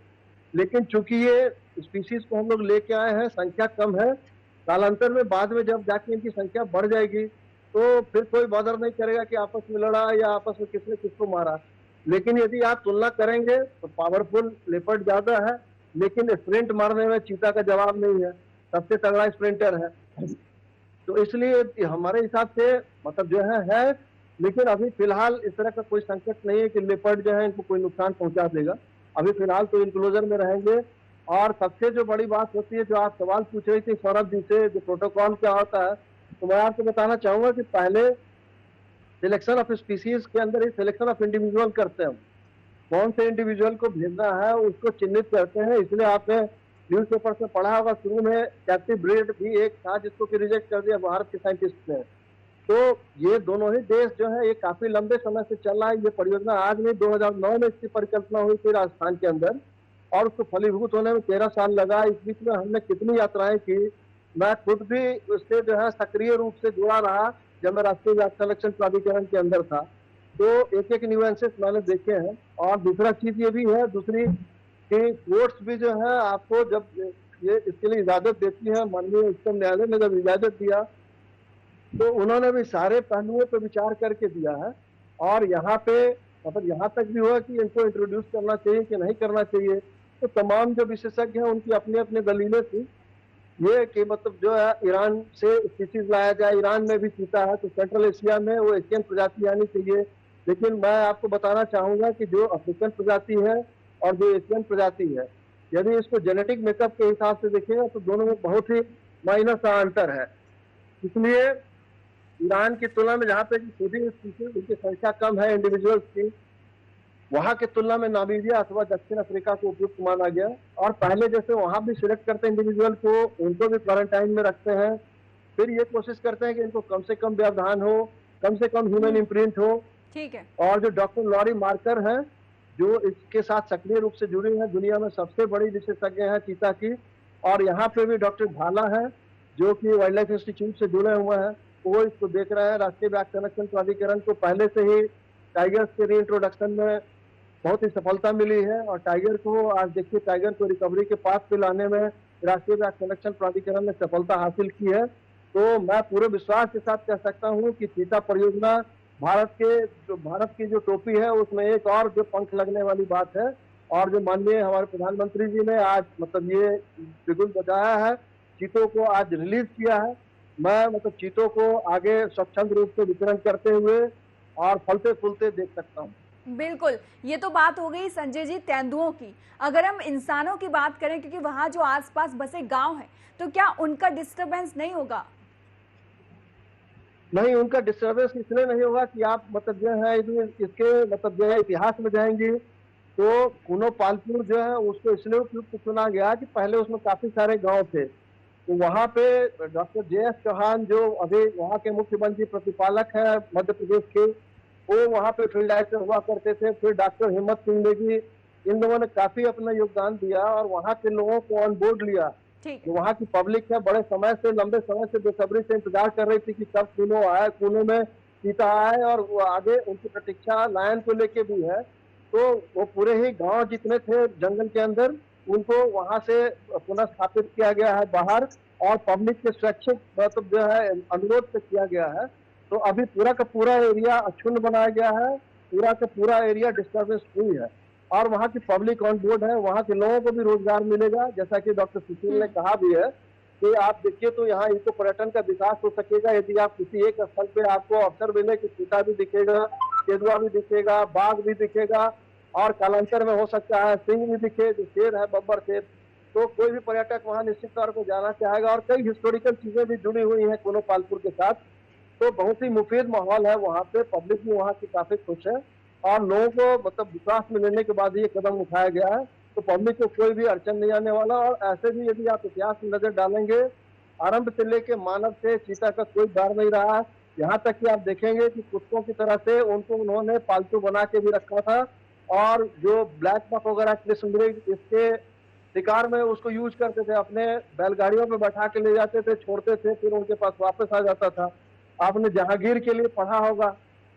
लेकिन चूंकि ये स्पीसीज को हम लोग लेके आए हैं, संख्या कम है, कालांतर में बाद में जब जाके इनकी संख्या बढ़ जाएगी तो फिर कोई बॉदर नहीं करेगा कि आपस में लड़ा या आपस में किसने किसको मारा। लेकिन यदि आप तुलना करेंगे तो पावरफुल लेपर्ड ज्यादा है, लेकिन स्प्रिंट मारने में चीता का जवाब नहीं है, सबसे तगड़ा स्प्रिंटर है। तो इसलिए हमारे हिसाब से मतलब जो है लेकिन अभी फिलहाल इस तरह का कोई संकट नहीं है कि लेपर्ड जो है इनको कोई नुकसान पहुंचा देगा। अभी फिलहाल तो इंक्लोजर में रहेंगे। और सबसे जो बड़ी बात होती है, जो आप सवाल पूछ रही थी सौरभ जी से, जो प्रोटोकॉल क्या होता है, तो मैं आपको बताना चाहूंगा कि पहले सिलेक्शन ऑफ स्पीसीज के अंदर ही सिलेक्शन ऑफ इंडिविजुअल करते हैं। कौन से इंडिविजुअल को भेजना है उसको चिन्हित करते हैं। इसलिए आपने न्यूज पेपर से पढ़ा होगा, शुरू में कैप्टिव ब्रीड भी एक था जिसको कि रिजेक्ट कर दिया भारत के साइंटिस्ट ने। तो ये दोनों ही देश जो है ये काफी लंबे समय से चल रहा है। ये परियोजना आज नहीं, 2009 में इसकी परिकल्पना हुई थी राजस्थान के अंदर, और उसको फलीभूत होने में 13 साल लगा। इस बीच में हमने कितनी यात्राएं की। मैं खुद भी उससे जो है सक्रिय रूप से जुड़ा रहा जब मैं राष्ट्रीय व्याघ्र संरक्षण प्राधिकरण के अंदर था। तो एक एक न्यूएंसेस मैंने देखे हैं। और दूसरा चीज ये भी है, दूसरी कि कोर्ट्स भी जो है आपको जब ये इसके लिए इजाजत देती है, माननीय उच्चतम न्यायालय ने जब इजाजत दिया तो उन्होंने भी सारे पहलुओं पर विचार करके दिया है। और यहाँ पे मतलब यहाँ तक भी हुआ कि इनको इंट्रोड्यूस करना चाहिए कि नहीं करना चाहिए। तो तमाम जो विशेषज्ञ हैं उनकी अपनी अपनी दलीलें थी। ये कि मतलब जो है ईरान से स्पीसीज लाया जाए, ईरान में भी चीता है तो सेंट्रल एशिया में वो एशियन प्रजाति आनी चाहिए। लेकिन मैं आपको बताना चाहूंगा कि जो अफ्रीकन प्रजाति है और जो एशियन प्रजाति है, यदि इसको जेनेटिक मेकअप के हिसाब से देखिएगा तो दोनों में बहुत ही माइनर सा अंतर है। इसलिए ईरान की तुलना में जहाँ पे फूडिंग स्पीसीज उनकी संख्या कम है इंडिविजुअल्स की, वहां की तुलना में नामीबिया अथवा दक्षिण अफ्रीका को उपयुक्त माना गया। और पहले जैसे वहां भी सिलेक्ट करते हैं इंडिविजुअल को, उनको भी क्वारंटाइन में रखते हैं। फिर ये कोशिश करते हैं कि इनको कम से कम व्यवधान हो, कम से कम ह्यूमन इम्प्रिंट हो। ठीक है। और जो डॉक्टर लॉरी मार्कर हैं जो इसके साथ सक्रिय रूप से जुड़ी हैं, दुनिया में सबसे बड़ी विशेषज्ञ हैं चीता की। और यहाँ पे भी डॉक्टर भाला है जो कि वाइल्ड लाइफ इंस्टीट्यूट से जुड़े हुए हैं, वो इसको देख रहे हैं। राष्ट्रीय व्याघ्र संरक्षण प्राधिकरण को पहले से ही टाइगर्स के रीइंट्रोडक्शन में बहुत ही सफलता मिली है। और टाइगर को आज देखिए, टाइगर को रिकवरी के पाथ पे लाने में राष्ट्रीय व्याघ्र संरक्षण प्राधिकरण ने सफलता हासिल की है। तो मैं पूरे विश्वास के साथ कह सकता हूँ कि चीता परियोजना भारत की जो टोपी है उसमें एक और जो पंख लगने वाली बात है। और जो माननीय हमारे प्रधानमंत्री जी ने आज मतलब ये बिगुल बजाया है, चीतों को आज रिलीज किया है। मैं मतलब चीतों को आगे स्वच्छंद रूप से वितरण करते हुए और फलते फूलते देख सकता हूँ। बिल्कुल, ये तो बात हो गई संजय जी तेंदुओं की। अगर हम इंसानों की बात करें, क्योंकि वहां जो आसपास बसे गांव हैं, तो क्या उनका डिस्टरबेंस नहीं होगा? नहीं, उनका डिस्टर्बेंस इसलिए नहीं होगा कि आप मतलब जो है इसके मतलब जो है इतिहास में जाएंगे तो कुनो पालपुर जो है उसको इसलिए उपयुक्त चुना गया कि पहले उसमें काफी सारे गांव थे। तो वहाँ पे डॉक्टर JS चौहान जो अभी वहाँ के मुख्यमंत्री प्रतिपालक है मध्य प्रदेश के, वो वहाँ पे फील्ड डायरेक्टर हुआ करते थे। फिर डॉक्टर हिम्मत सिंह नेगी, इन लोगों ने काफी अपना योगदान दिया और वहाँ के लोगों को ऑन बोर्ड लिया। तो वहाँ की पब्लिक है बड़े समय से, लंबे समय से बेसब्री से इंतजार कर रही थी कि कब कुनो आए, कुनो में चीता आए। और वो आगे उनकी प्रतीक्षा लायन को लेके भी है। तो वो पूरे ही गांव जितने थे जंगल के अंदर, उनको वहां से पुनः स्थापित किया गया है बाहर, और पब्लिक के स्वैच्छिक मतलब जो है अनुरोध से किया गया है। तो अभी पूरा का पूरा एरिया अक्षुण्ण बनाया गया है, पूरा का पूरा एरिया डिस्टर्बेंस फ्री है। और वहाँ की पब्लिक ऑन बोर्ड है, वहाँ के लोगों को भी रोजगार मिलेगा। जैसा कि डॉक्टर सुशील ने कहा भी है कि आप देखिए तो यहाँ इको पर्यटन का विकास हो सकेगा यदि आप किसी एक स्थल पे आपको अवसर मिले कि चीता भी दिखेगा, तेंदुआ भी दिखेगा, बाघ भी दिखेगा, और कालांतर में हो सकता है सिंह भी दिखे, जो शेर है बब्बर शेर। तो कोई भी पर्यटक वहाँ निश्चित तौर पर जाना चाहेगा। और कई हिस्टोरिकल चीजें भी जुड़ी हुई हैं कुनो पालपुर के साथ। तो बहुत ही मुफीद माहौल है वहाँ पे, पब्लिक भी वहाँ की काफी खुश है। और लोगों को मतलब विश्वास में लेने के बाद ये कदम उठाया गया है, तो पब्लिक को कोई भी अड़चन नहीं आने वाला। और ऐसे भी यदि आप इतिहास में नजर डालेंगे, आरंभ से लेके मानव से चीता का कोई डर नहीं रहा है। यहाँ तक कि आप देखेंगे कि कुत्तों की तरह से उनको उन्होंने पालतू बना के भी रखा था। और जो ब्लैक बक वगैरह कृष्णमृग इसके शिकार में उसको यूज करते थे, अपने बैलगाड़ियों पे बैठा के ले जाते थे, छोड़ते थे, फिर उनके पास वापस आ जाता था। आपने जहांगीर के लिए पढ़ा होगा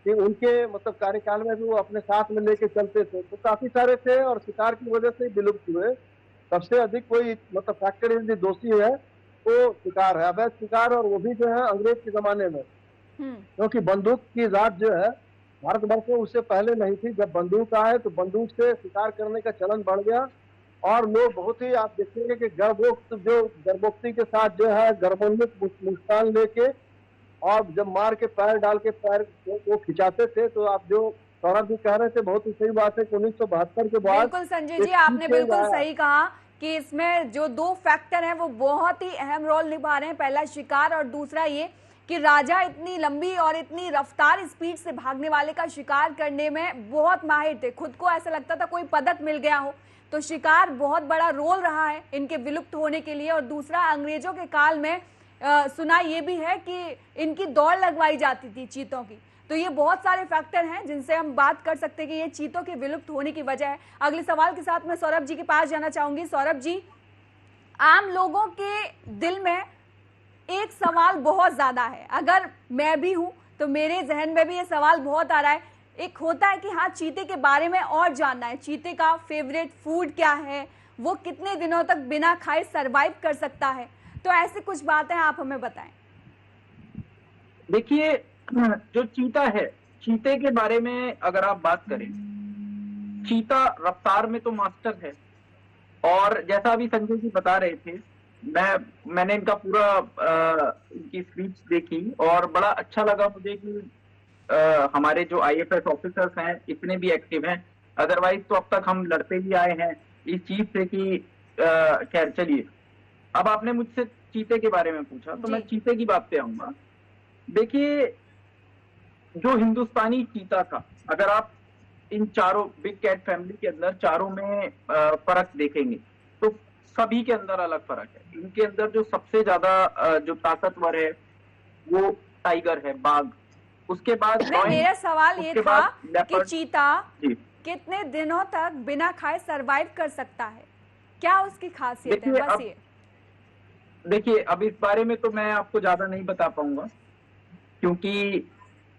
कि उनके मतलब कार्यकाल में भी वो अपने साथ में लेके चलते थे। तो काफी सारे थे और शिकार की वजह से विलुप्त हुए। सबसे अधिक कोई मतलब फैक्टर दोषी है वो शिकार है, अवैध शिकार, और वो भी जो है अंग्रेज के जमाने में। क्योंकि बंदूक की जात जो है भारतवर्ष में उससे पहले नहीं थी। जब बंदूक आए तो बंदूक से शिकार करने का चलन बढ़ गया। और लोग बहुत ही आप देखेंगे कि गर्भोक्ति के साथ जो है गर्भोन्मुख मुस्कान लेके और जब मार के पैर डाल के पैर वो खिंचाते थे। तो आप जो सौरभ जी कह रहे थे बहुत ही सही बात है कि 1972 के बाद बिल्कुल संजय जी, आपने बिल्कुल सही कहा कि इसमें जो दो फैक्टर हैं वो बहुत ही अहम रोल निभा रहे हैं। पहला शिकार और दूसरा ये कि राजा इतनी लंबी और इतनी रफ्तार स्पीड से भागने वाले का शिकार करने में बहुत माहिर थे। खुद को ऐसा लगता था कोई पदक मिल गया हो। तो शिकार बहुत बड़ा रोल रहा है इनके विलुप्त होने के लिए। और दूसरा, अंग्रेजों के काल में सुना ये भी है कि इनकी दौड़ लगवाई जाती थी चीतों की। तो ये बहुत सारे फैक्टर हैं जिनसे हम बात कर सकते हैं कि ये चीतों के विलुप्त होने की वजह है। अगले सवाल के साथ मैं सौरभ जी के पास जाना चाहूंगी। सौरभ जी, आम लोगों के दिल में एक सवाल बहुत ज्यादा है, अगर मैं भी हूं तो मेरे जहन में भी ये सवाल बहुत आ रहा है। एक होता है कि हाँ, चीते के बारे में और जानना है, चीते का फेवरेट फूड क्या है, वो कितने दिनों तक बिना खाए सरवाइव कर सकता है। तो ऐसे कुछ बातें आप हमें बताएं। देखिए, जो चीता है, चीते के बारे में अगर आप बात करें, चीता रफ्तार में तो मास्टर है। और जैसा अभी संजय जी बता रहे थे, मैंने इनका पूरा इनकी स्पीच देखी और बड़ा अच्छा लगा मुझे कि हमारे जो IAS ऑफिसर्स हैं इतने भी एक्टिव हैं। अदरवाइज तो अब तक हम लड़ते ही आए हैं इस चीज से कि खैर चलिए, अब आपने मुझसे चीते के बारे में पूछा तो मैं चीते की बात पे आऊंगा। देखिए, जो हिंदुस्तानी चीता था, अगर आप इन चारों बिग कैट फैमिली के अंदर चारों में फर्क देखेंगे तो सभी के अंदर अलग फर्क है। इनके अंदर जो सबसे ज्यादा जो ताकतवर है वो टाइगर है, बाघ। उसके बाद मेरा सवाल ये था कि चीता कितने दिनों तक बिना खाए सरवाइव कर सकता है, क्या उसकी खासियत है? बस ये देखिए, अब इस बारे में तो मैं आपको ज्यादा नहीं बता पाऊंगा क्योंकि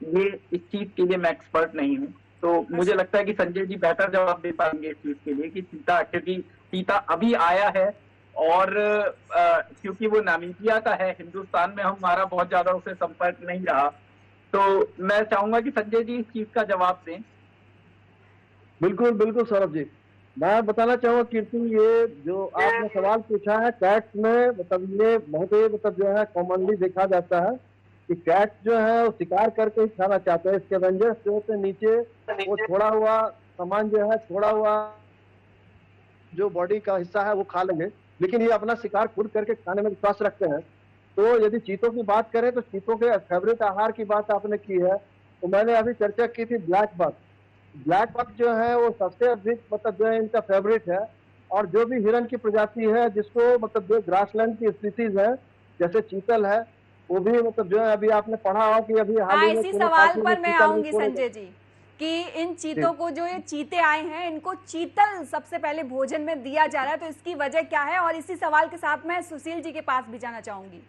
ये इस चीज के लिए मैं एक्सपर्ट नहीं हूँ। तो मुझे लगता है कि संजय जी बेहतर जवाब दे पाएंगे इस चीज के लिए कि चीता, क्योंकि चीता अभी आया है और क्योंकि वो नामीबिया का है, हिंदुस्तान में हमारा बहुत ज्यादा उससे संपर्क नहीं रहा। तो मैं चाहूंगा कि संजय जी इस चीज का जवाब दें। बिल्कुल बिल्कुल सौरभ जी, मैं बताना चाहूंगा कीर्ति, ये जो आपने सवाल पूछा है कैट्स में, मतलब ये बहुत ही जो है कॉमनली देखा जाता है कि कैट जो है वो शिकार करके ही खाना चाहते हैं। स्कैवेंजर्स जो होते हैं नीचे, वो छोड़ा हुआ सामान जो है, छोड़ा हुआ जो बॉडी का हिस्सा है वो खा लेंगे, लेकिन ये अपना शिकार खुद करके खाने में विश्वास रखते हैं। तो यदि चीतों की बात करें तो चीतों के फेवरेट आहार की बात आपने की है, तो मैंने अभी चर्चा की थी ब्लैक बक। ब्लैक बक जो है वो सबसे अधिक जो है इनका फेवरेट है। और जो भी हिरन की प्रजाति है जिसको जो ग्रासलैंड की स्पीसीज है, जैसे चीतल है, वो भी जो है अभी आपने पढ़ा हो कि अभी हाल ही में इसी सवाल पर मैं आऊंगी संजय जी कि इन चीतों को, जो ये चीते आए हैं, इनको चीतल सबसे पहले भोजन में दिया जा रहा है, तो इसकी वजह क्या है? और इसी सवाल के साथ मैं सुशील जी के पास भी जाना चाहूंगी।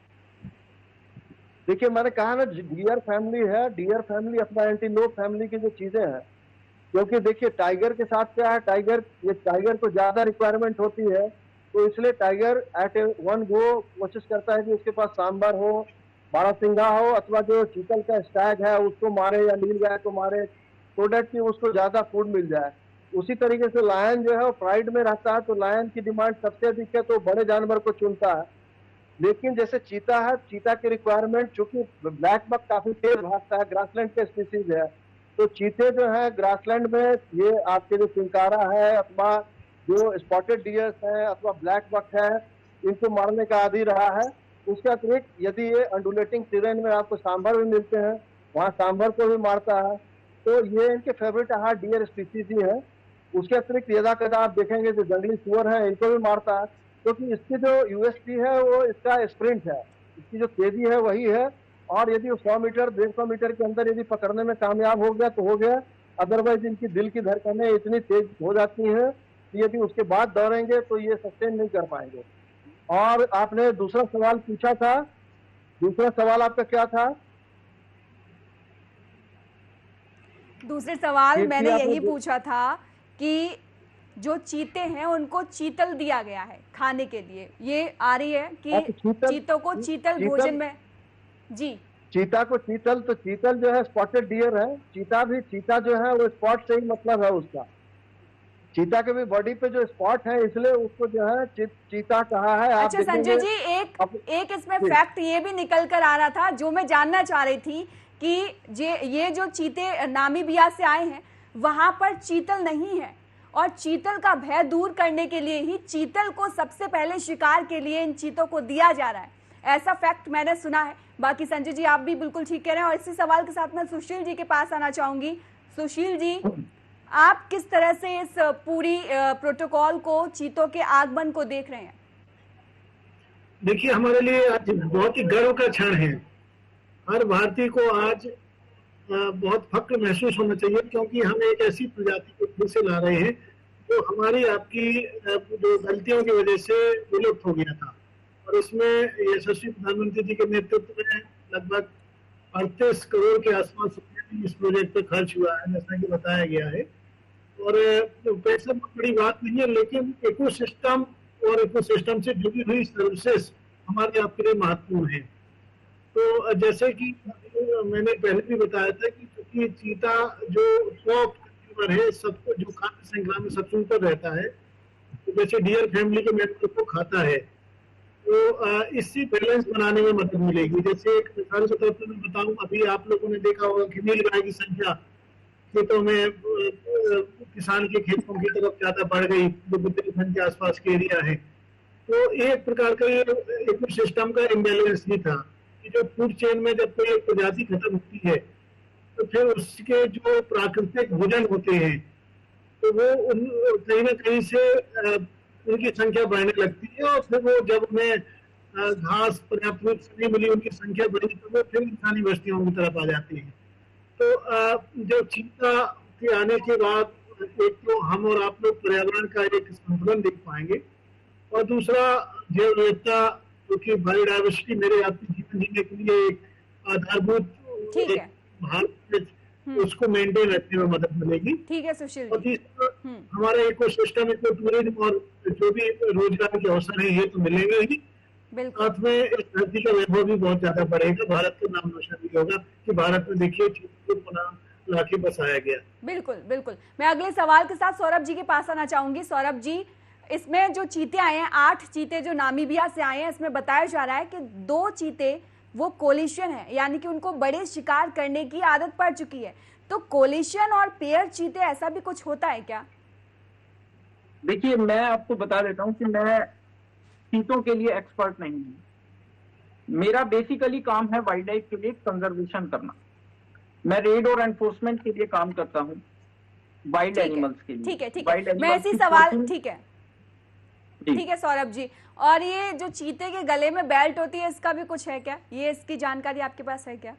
देखिए, मैंने कहा ना, डियर फैमिली है, डियर फैमिली अपना एंटीलोप फैमिली की जो चीजें हैं, क्योंकि देखिए टाइगर के साथ क्या है, टाइगर को ज्यादा रिक्वायरमेंट होती है, तो इसलिए टाइगर एट वन गो कोशिश करता है कि उसके पास सांबर हो, बारहसिंगा हो, अथवा जो चीतल का स्टैग है उसको मारे या नीलगाय को मारे, सो दैट कि उसको ज्यादा फूड मिल जाए। उसी तरीके से लायन जो है वो प्राइड में रहता है, तो लायन की डिमांड सबसे अधिक है, तो बड़े जानवर को चुनता है। लेकिन जैसे चीता है, चीता की रिक्वायरमेंट, चूंकि ब्लैक बक काफी तेज भागता है, ग्रासलैंड के स्पीसीज है, तो चीते जो है ग्रासलैंड में, ये आपके जो चिंकारा है अथवा जो स्पॉटेड डियर्स है अथवा ब्लैक बक है, इनको मारने का आदी रहा है। उसके अतिरिक्त यदि ये अंडुलेटिंग टेरेन में आपको सांभर भी मिलते हैं, वहाँ सांभर को भी मारता है। तो ये इनके फेवरेट आहार डियर स्पीसीज ही है। उसके अतिरिक्त यदा कदा आप देखेंगे जो जंगली सुअर है, इनको भी मारता है, क्योंकि इसकी जो यूएसपी है वो इसका स्प्रिंट है, इसकी जो तेजी है वही है। और यदि वो 100 मीटर 150 मीटर के अंदर यदि पकड़ने में कामयाब हो गया तो हो गया, अदरवाइज इनकी दिल की धड़कनें इतनी तेज हो जाती हैं कि यदि उसके बाद दौड़ेंगे तो ये सस्टेन नहीं कर पाएंगे। और आपने दूसरा सवाल पूछा था, दूसरा सवाल आपका क्या था? दूसरे सवाल मैंने यही पूछा था कि जो चीते हैं उनको चीतल दिया गया है खाने के लिए, ये आ रही है कि चीतों को चीतल भोजन में, जी चीता को चीतल, तो चीतल जो है स्पॉटेड डियर है, चीता जो है वो स्पॉट से ही मतलब है उसका। चीता के भी बॉडी पे जो स्पॉट है, इसलिए उसको जो है चीता कहा है। आप अच्छा संजय जी, एक इसमें फैक्ट ये भी निकल कर आ रहा था जो मैं जानना चाह रही थी कि ये जो चीते नामीबिया से आए हैं वहां पर चीतल नहीं है, और चीतल का भय दूर करने के लिए ही चीतल को सबसे पहले शिकार के लिए इन चीतों को दिया जा रहा है, ऐसा फैक्ट मैंने सुना है। बाकी संजय जी आप भी बिल्कुल ठीक कह रहे हैं। और इसी सवाल के साथ मैं सुशील जी के पास आना चाहूंगी। सुशील जी, आप किस तरह से इस पूरी प्रोटोकॉल को, चीतों के आगमन को देख रहे हैं? देखिए, हमारे लिए आज बहुत ही गर्व का क्षण है। हर भारतीय को आज बहुत फक्र महसूस होना चाहिए, क्योंकि हम एक ऐसी प्रजाति को फिर से ला रहे हैं जो हमारी आपकी जो गलतियों की वजह से विलुप्त हो गया था। और इसमें यशस्वी प्रधानमंत्री जी के नेतृत्व में लगभग 38 करोड़ के आसपास इस प्रोजेक्ट पे खर्च हुआ है, जैसा कि बताया गया है। और पैसा बड़ी बात नहीं है, लेकिन इकोसिस्टम और इकोसिस्टम से जुड़ी हुई सर्विसेज हमारे आपके लिए महत्वपूर्ण है। तो जैसे कि मैंने पहले भी बताया था कि क्योंकि चीता जो टॉप कंज्यूमर है, सबको जो खाद्य श्रृंखला में सबसे ऊपर रहता है, तो जैसे डियर फैमिली के मेंबर को खाता है, तो इससे बैलेंस बनाने में मदद मिलेगी। जैसे एक मिसाल के तौर पर मैं बताऊं, अभी आप लोगों ने देखा होगा कि नीलगाय की संख्या खेतों में किसान के खेतों की तरफ ज्यादा बढ़ गई, जो बुंदेलखंड के आसपास के एरिया है। तो एक प्रकार का ये इकोसिस्टम का इम्बैलेंस भी था कि जो फूड चेन में जब कोई एक प्रजाति खत्म होती है तो फिर उसके जो प्राकृतिक भोजन होते हैं तो वो कहीं ना कहीं से उनकी संख्या बढ़ने लगती है, और फिर वो जब उन्हें घास पर्याप्त रूप से नहीं मिली, उनकी संख्या बढ़ी, तो वो फिर इंसानी बस्तियों की तरफ आ जाती है। तो जो चीता के आने के बाद एक तो हम और आप लोग पर्यावरण का एक संतुलन देख पाएंगे, और दूसरा जैव विविधता, जो कि बायोडाइवर्सिटी मेरे आपके जीवन जीने के लिए एक आधारभूत भारत में, उसको मेंटेन रखने में मदद मिलेगी। ठीक है सुशील। और तीसरा हमारा इकोसिस्टम, इको टूरिज्म और जो भी रोजगार के अवसर है ये तो मिलेंगे ही, साथ में इस धरती का वैभव भी बहुत ज्यादा बढ़ेगा, भारत का नाम रोशन भी होगा कि भारत में देखिए चीतों को लाके बसाया गया। बिल्कुल बिल्कुल। मैं अगले सवाल के साथ सौरभ जी के पास आना चाहूंगी। सौरभ जी, इसमें जो चीते आए हैं, 8 चीते जो नामीबिया से आए हैं, इसमें बताया जा रहा है कि 2 चीते वो कोलिशन है, यानी कि उनको बड़े शिकार करने की आदत पड़ चुकी है। तो कोलिशन और पेयर चीते, ऐसा भी कुछ होता है क्या? देखिए, मैं आपको बता देता हूँ कि मैं चीतों के लिए एक्सपर्ट नहीं हूँ। मेरा बेसिकली काम है वाइल्ड लाइफ के लिए कंजर्वेशन करना। मैं रेड और एनफोर्समेंट के लिए काम करता हूँ, वाइल्ड एनिमल्स के लिए। ठीक है, ठीक है। मैं इसी सवाल, ठीक है सौरभ जी। और ये जो चीते के गले में बेल्ट होती है, इसका भी कुछ है क्या? ये इसकी जानकारी आपके पास है क्या?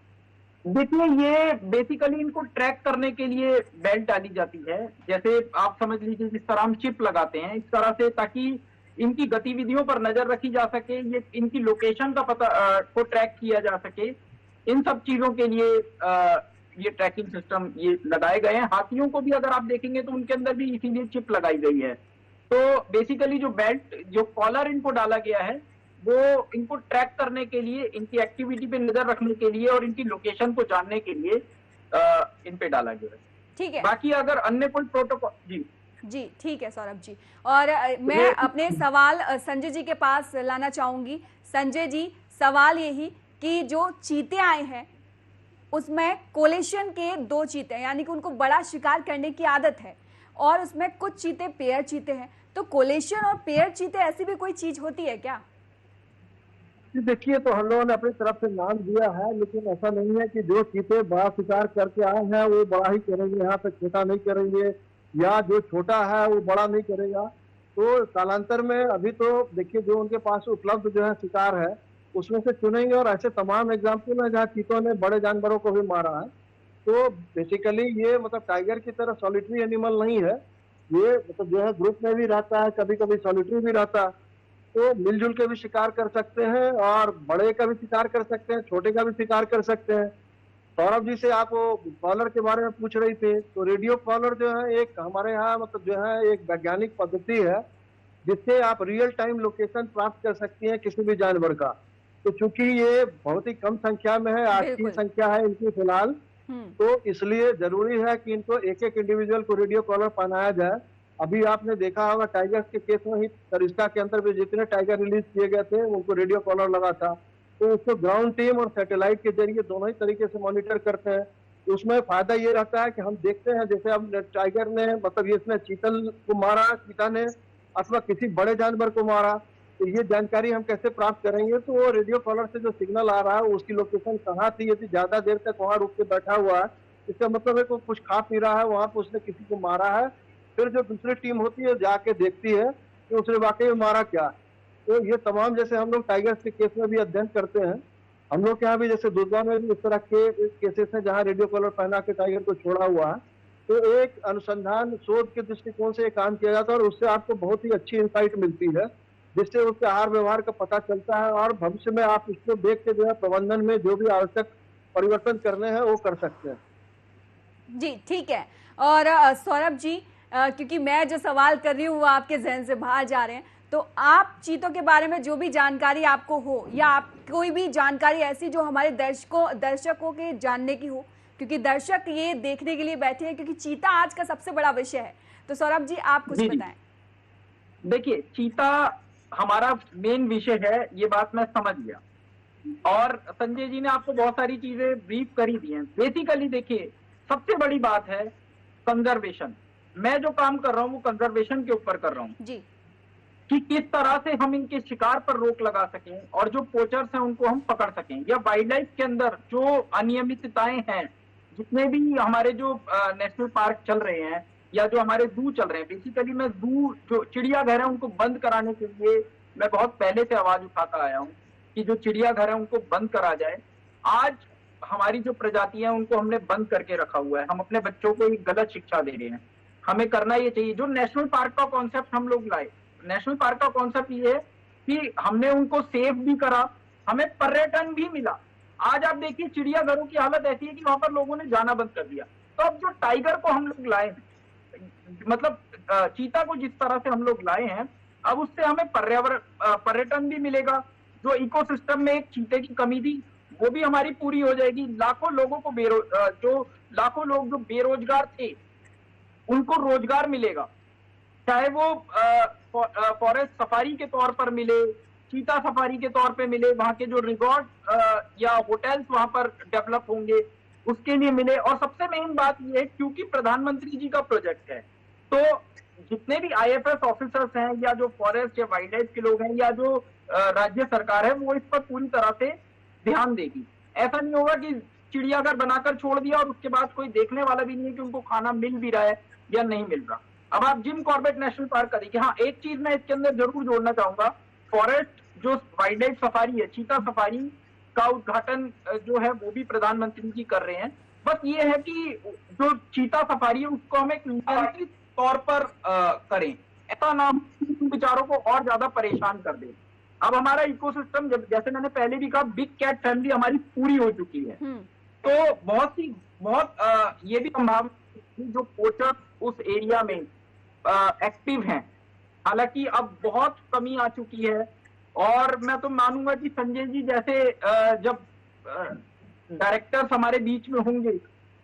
देखिए, ये बेसिकली इनको ट्रैक करने के लिए बेल्ट डाली जाती है। जैसे आप समझ लीजिए जिस तरह हम चिप लगाते हैं, इस तरह से, ताकि इनकी गतिविधियों पर नजर रखी जा सके, ये इनकी लोकेशन का पता को ट्रैक किया जा सके। इन सब चीजों के लिए ये ट्रैकिंग सिस्टम ये लगाए गए हैं। हाथियों को भी अगर आप देखेंगे तो उनके अंदर भी इसीलिए चिप लगाई गई है। तो बेसिकली जो बेल्ट, जो कॉलर इनको डाला गया है, वो इनको ट्रैक करने के लिए, इनकी एक्टिविटी पे नजर रखने के लिए और इनकी लोकेशन को जानने के लिए इन पे डाला गया है। ठीक है। बाकी अगर अन्य कोई प्रोटोकॉल, जी ठीक है सौरभ जी। और मैं अपने सवाल संजय जी के पास लाना चाहूंगी। संजय जी, सवाल यही कि जो चीते आए हैं उसमें कोलिशन के 2 चीते हैं, यानी कि उनको बड़ा शिकार करने की आदत है, और उसमें कुछ चीते पेयर चीते हैं। तो कोलिशन और पेयर चीते ऐसी भी कोई चीज होती है क्या? देखिए, तो हम लोगों ने अपनी तरफ से नाम दिया है, लेकिन ऐसा नहीं है कि जो चीते बड़ा शिकार करके आए हैं वो बड़ा ही करेंगे, यहाँ पे छोटा नहीं करेंगे, या जो छोटा है वो बड़ा नहीं करेगा। तो कालांतर में अभी तो देखिए जो उनके पास उपलब्ध जो है शिकार है उसमें से चुनेंगे, और ऐसे तमाम एग्जाम्पल है जहाँ चीतों ने बड़े जानवरों को भी मारा है। तो बेसिकली ये मतलब टाइगर की तरह सॉलिटरी एनिमल नहीं है, ये मतलब जो है ग्रुप में भी रहता है, कभी कभी सॉलिटरी भी रहता है। तो मिलजुल के भी शिकार कर सकते हैं, और बड़े का भी शिकार कर सकते हैं, छोटे का भी शिकार कर सकते हैं। सौरभ जी से आप कॉलर के बारे में पूछ रही थे, तो रेडियो कॉलर जो है एक हमारे यहाँ मतलब जो है एक वैज्ञानिक पद्धति है जिससे आप रियल टाइम लोकेशन प्राप्त कर सकती हैं किसी भी जानवर का। तो चूंकि ये बहुत ही कम संख्या में है, 8 की संख्या है इनकी फिलहाल, तो इसलिए जरूरी है कि इनको एक एक इंडिविजुअल को रेडियो कॉलर पहनाया जाए, अभी आपने देखा होगा टाइगर्स के केस में ही सरिस्का के अंदर भी जितने टाइगर रिलीज किए गए थे उनको रेडियो कॉलर लगा था, तो उसको ग्राउंड टीम और सैटेलाइट के जरिए दोनों ही तरीके से मॉनिटर करते हैं। तो उसमें फायदा ये रहता है कि हम देखते हैं, जैसे अब टाइगर ने मतलब ये इसने चीतल को मारा, चीता ने, अथवा किसी बड़े जानवर को मारा, तो ये जानकारी हम कैसे प्राप्त करेंगे? तो वो रेडियो कॉलर से जो सिग्नल आ रहा है उसकी लोकेशन कहाँ थी, यदि ज्यादा देर तक वहां रुक के बैठा हुआ है, इसका मतलब है कि कुछ खा पी रहा है, वहां पर उसने किसी को मारा है, फिर जो दूसरी टीम होती है जाके देखती है कि उसने वाकई में मारा क्या। तो ये तमाम जैसे हम लोग टाइगर्स के केस में भी अध्ययन करते हैं, हम लोग के यहाँ भी जैसे दुर्गा में भी इस तरह के केसेस हैं जहाँ रेडियो कॉलर पहना के टाइगर को छोड़ा हुआ है। तो एक अनुसंधान शोध के दृष्टिकोण से काम किया जाता है और उससे आपको बहुत ही अच्छी इंसाइट मिलती है, जिससे उसके आहार व्यवहार का पता चलता है और भविष्य में आप इसको देख के जो है प्रबंधन में जो भी आवश्यक परिवर्तन करने हैं वो कर सकते हैं। जी ठीक है। और सौरभ जी, क्योंकि मैं जो सवाल कर रही हूँ वो आपके जहन से बाहर जा रहे हैं, तो आप चीतों के बारे में जो भी जानकारी आपको हो या आप कोई भी जानकारी ऐसी जो हमारे दर्शकों के जानने की हो, क्योंकि दर्शक ये देखने के लिए बैठे हैं क्योंकि चीता आज का सबसे बड़ा विषय है, तो सौरभ जी आप कुछ बताएं। देखिए, चीता हमारा मेन विषय है, ये बात मैं समझ गया, और संजय जी ने आपको बहुत सारी चीजें ब्रीफ करी दी हैं। बेसिकली देखिए, सबसे बड़ी बात है कंजर्वेशन। मैं जो काम कर रहा हूँ वो कंजर्वेशन के ऊपर कर रहा हूँ जी, कि किस तरह से हम इनके शिकार पर रोक लगा सकें और जो पोचर्स हैं उनको हम पकड़ सकें, या वाइल्ड लाइफ के अंदर जो अनियमितताएं हैं, जितने भी हमारे जो नेशनल पार्क चल रहे हैं या जो हमारे जू चल रहे हैं, बेसिकली मैं जू जो चिड़ियाघर है उनको बंद कराने के लिए मैं बहुत पहले से आवाज उठाता आया हूँ कि जो चिड़ियाघर है उनको बंद करा जाए। आज हमारी जो प्रजातियां उनको हमने बंद करके रखा हुआ है, हम अपने बच्चों को एक गलत शिक्षा दे रहे हैं। हमें करना ये चाहिए, जो नेशनल पार्क का कॉन्सेप्ट हम लोग लाए, नेशनल पार्क का कॉन्सेप्ट ये है कि हमने उनको सेफ भी करा, हमें पर्यटन भी मिला। आज आप देखिए चिड़ियाघरों की हालत ऐसी है कि वहां पर लोगों ने जाना बंद कर दिया। तो अब जो टाइगर को हम लोग लाए हैं, मतलब चीता को जिस तरह से हम लोग लाए हैं, अब उससे हमें पर्यटन भी मिलेगा। जो इकोसिस्टम में एक चीते की कमी थी वो भी हमारी पूरी हो जाएगी। लाखों लोगों को लाखों लोग जो बेरोजगार थे उनको रोजगार मिलेगा, चाहे वो फॉरेस्ट सफारी के तौर पर मिले, चीता सफारी के तौर पे मिले, वहां के जो रिजॉर्ट या होटल्स वहां पर डेवलप होंगे उसके लिए मिले। और सबसे मेन बात यह है, क्योंकि प्रधानमंत्री जी का प्रोजेक्ट है, तो जितने भी IFS ऑफिसर्स हैं या जो फॉरेस्ट या वाइल्ड लाइफ के लोग हैं या जो राज्य सरकार है, वो इस पर पूरी तरह से ध्यान देगी। ऐसा नहीं होगा कि चिड़ियाघर बनाकर छोड़ दिया और उसके बाद कोई देखने वाला भी नहीं है कि उनको खाना मिल भी रहा है या नहीं मिल रहा। अब आप जिम कॉर्बेट नेशनल पार्क का देखिए। हाँ, एक चीज मैं इसके अंदर जरूर जोड़ना चाहूंगा, फॉरेस्ट जो वाइल्ड लाइफ सफारी है, चीता सफारी का उद्घाटन जो है वो भी प्रधानमंत्री जी कर रहे हैं। बस ये है कि जो चीता सफारी है उसको हम एक नियंत्रित तौर पर करें, ऐसा ना बेचारों को और ज्यादा परेशान कर दे। अब हमारा इकोसिस्टम, जैसे मैंने पहले भी कहा, बिग कैट फैमिली हमारी पूरी हो चुकी है, तो बहुत ये भी संभावना जो पोचर उस एरिया में एक्टिव हैं, हालांकि अब बहुत कमी आ चुकी है। और मैं तो मानूंगा कि संजय जी जैसे जब डायरेक्टर्स हमारे बीच में होंगे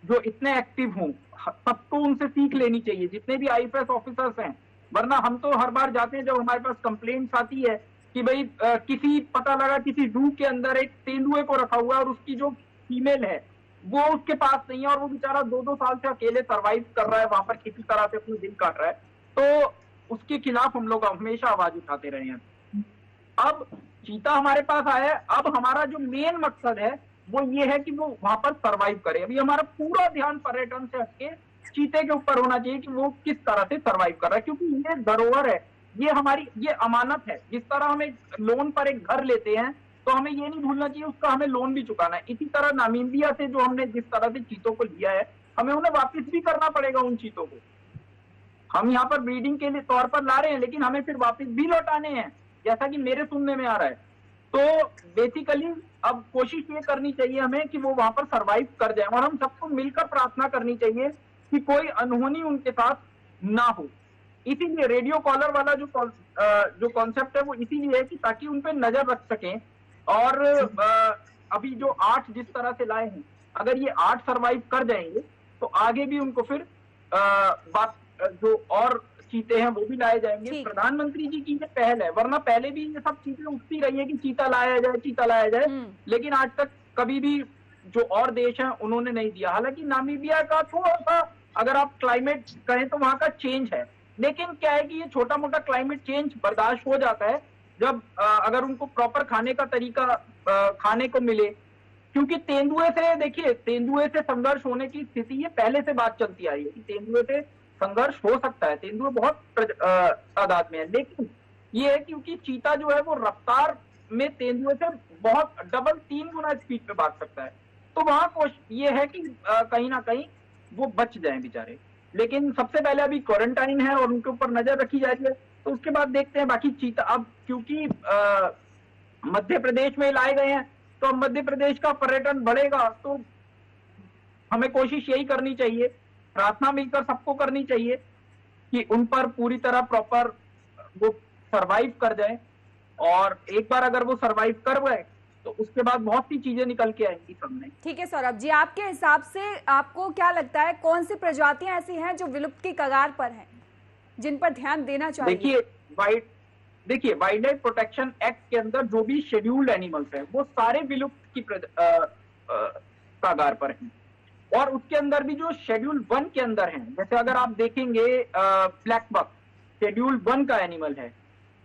जो इतने एक्टिव हों, सबको उनसे सीख लेनी चाहिए, जितने भी IFS ऑफिसर्स हैं। वरना हम तो हर बार जाते हैं जब हमारे पास कंप्लेंट्स आती है कि भाई किसी पता लगा किसी जू के अंदर एक तेंदुए को रखा हुआ है और उसकी जो फीमेल है वो उसके पास नहीं है और वो बेचारा 2-2 साल से अकेले सरवाइव कर रहा है वहां पर, किसी तरह से अपनी दिन काट रहा है, तो उसके खिलाफ हम लोग हमेशा आवाज उठाते रहे हैं। अब चीता हमारे पास आया है, अब हमारा जो मेन मकसद है वो ये है कि वो वहां पर सरवाइव करे। अभी हमारा पूरा ध्यान पर्यटन से हटके चीते के ऊपर होना चाहिए कि वो किस तरह से सरवाइव कर रहा है, क्योंकि ये धरोहर है, ये हमारी ये अमानत है। जिस तरह हम एक लोन पर एक घर लेते हैं तो हमें ये नहीं भूलना चाहिए उसका हमें लोन भी चुकाना है। इसी तरह नामीबिया से जो हमने जिस तरह से चीतों को लिया है, हमें उन्हें वापस भी करना पड़ेगा। उन चीतों को हम यहाँ पर ब्रीडिंग के लिए तौर पर ला रहे हैं, लेकिन हमें फिर वापस भी लौटाने हैं, जैसा कि मेरे सुनने में आ रहा है। तो बेसिकली अब कोशिश ये करनी चाहिए हमें कि वो वहां पर सरवाइव कर जाए, और हम सबको मिलकर प्रार्थना करनी चाहिए कि कोई अनहोनी उनके साथ ना हो। इसीलिए रेडियो कॉलर वाला जो कॉन्सेप्ट है वो इसीलिए है कि ताकि उन पे नजर रख सकें। और अभी जो 8 जिस तरह से लाए हैं, अगर ये 8 सरवाइव कर जाएंगे तो आगे भी उनको फिर बात जो और चीते हैं वो भी लाए जाएंगे। ठीक। प्रधानमंत्री जी की ये पहल है, वरना पहले भी ये सब चीजें उठती रही है कि चीता लाया जाए, चीता लाया जाए, लेकिन आज तक कभी भी जो और देश हैं उन्होंने नहीं दिया। हालांकि नामीबिया का थोड़ा सा अगर आप क्लाइमेट कहें तो वहां का चेंज है, लेकिन क्या है कि ये छोटा मोटा क्लाइमेट चेंज बर्दाश्त हो जाता है जब अगर उनको प्रॉपर खाने का तरीका खाने को मिले। क्योंकि तेंदुए से, देखिए तेंदुए से संघर्ष होने की स्थिति ये पहले से बात चलती आ रही है कि तेंदुए से संघर्ष हो सकता है, तेंदुए बहुत तादाद में है, लेकिन ये है क्योंकि चीता जो है वो रफ्तार में तेंदुए से बहुत डबल 3 गुना स्पीड पे भाग सकता है, तो वहां ये है कि कहीं ना कहीं वो बच जाएं बेचारे। लेकिन सबसे पहले अभी क्वारंटाइन है और उनके ऊपर नजर रखी जा रही है, तो उसके बाद देखते हैं बाकी चीता। अब क्योंकि मध्य प्रदेश में लाए गए हैं तो अब मध्य प्रदेश का पर्यटन बढ़ेगा, तो हमें कोशिश यही करनी चाहिए, प्रार्थना मिलकर सबको करनी चाहिए कि उन पर पूरी तरह प्रॉपर वो सरवाइव कर जाए, और एक बार अगर वो सरवाइव कर गए तो उसके बाद बहुत सी चीजें निकल के आएंगी सामने। ठीक है सौरभ जी, आपके हिसाब से आपको क्या लगता है कौन सी प्रजातियां ऐसी हैं जो विलुप्त की कगार पर हैं, जिन पर ध्यान देना चाहिए? देखिए वाइल्ड लाइफ प्रोटेक्शन एक्ट के अंदर जो भी शेड्यूल्ड एनिमल्स हैं वो सारे विलुप्त की कगार पर हैं, और उसके अंदर भी जो शेड्यूल 1 के अंदर हैं, जैसे अगर आप देखेंगे ब्लैक बक शेड्यूल 1 का एनिमल है,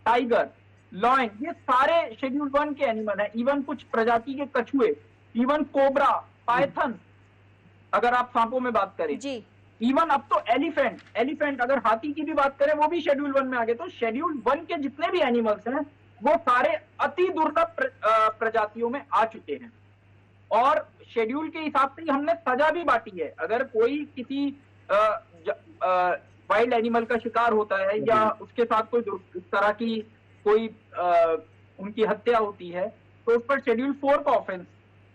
टाइगर, लॉयन, ये सारे शेड्यूल 1 के एनिमल हैं। इवन कुछ प्रजाति के कछुए, इवन कोबरा, पाइथन, अगर आप सांपों में बात करें जी, इवन अब तो एलिफेंट अगर हाथी की भी बात करें वो भी शेड्यूल 1 में आ गए। तो शेड्यूल 1 के जितने भी एनिमल्स हैं वो सारे अति दुर्लभ प्रजातियों में आ चुके हैं, और शेड्यूल के हिसाब से ही हमने सजा भी बांटी है। अगर कोई किसी वाइल्ड एनिमल का शिकार होता है या उसके साथ कोई इस तरह की कोई उनकी हत्या होती है तो उस पर शेड्यूल 4 का ऑफेंस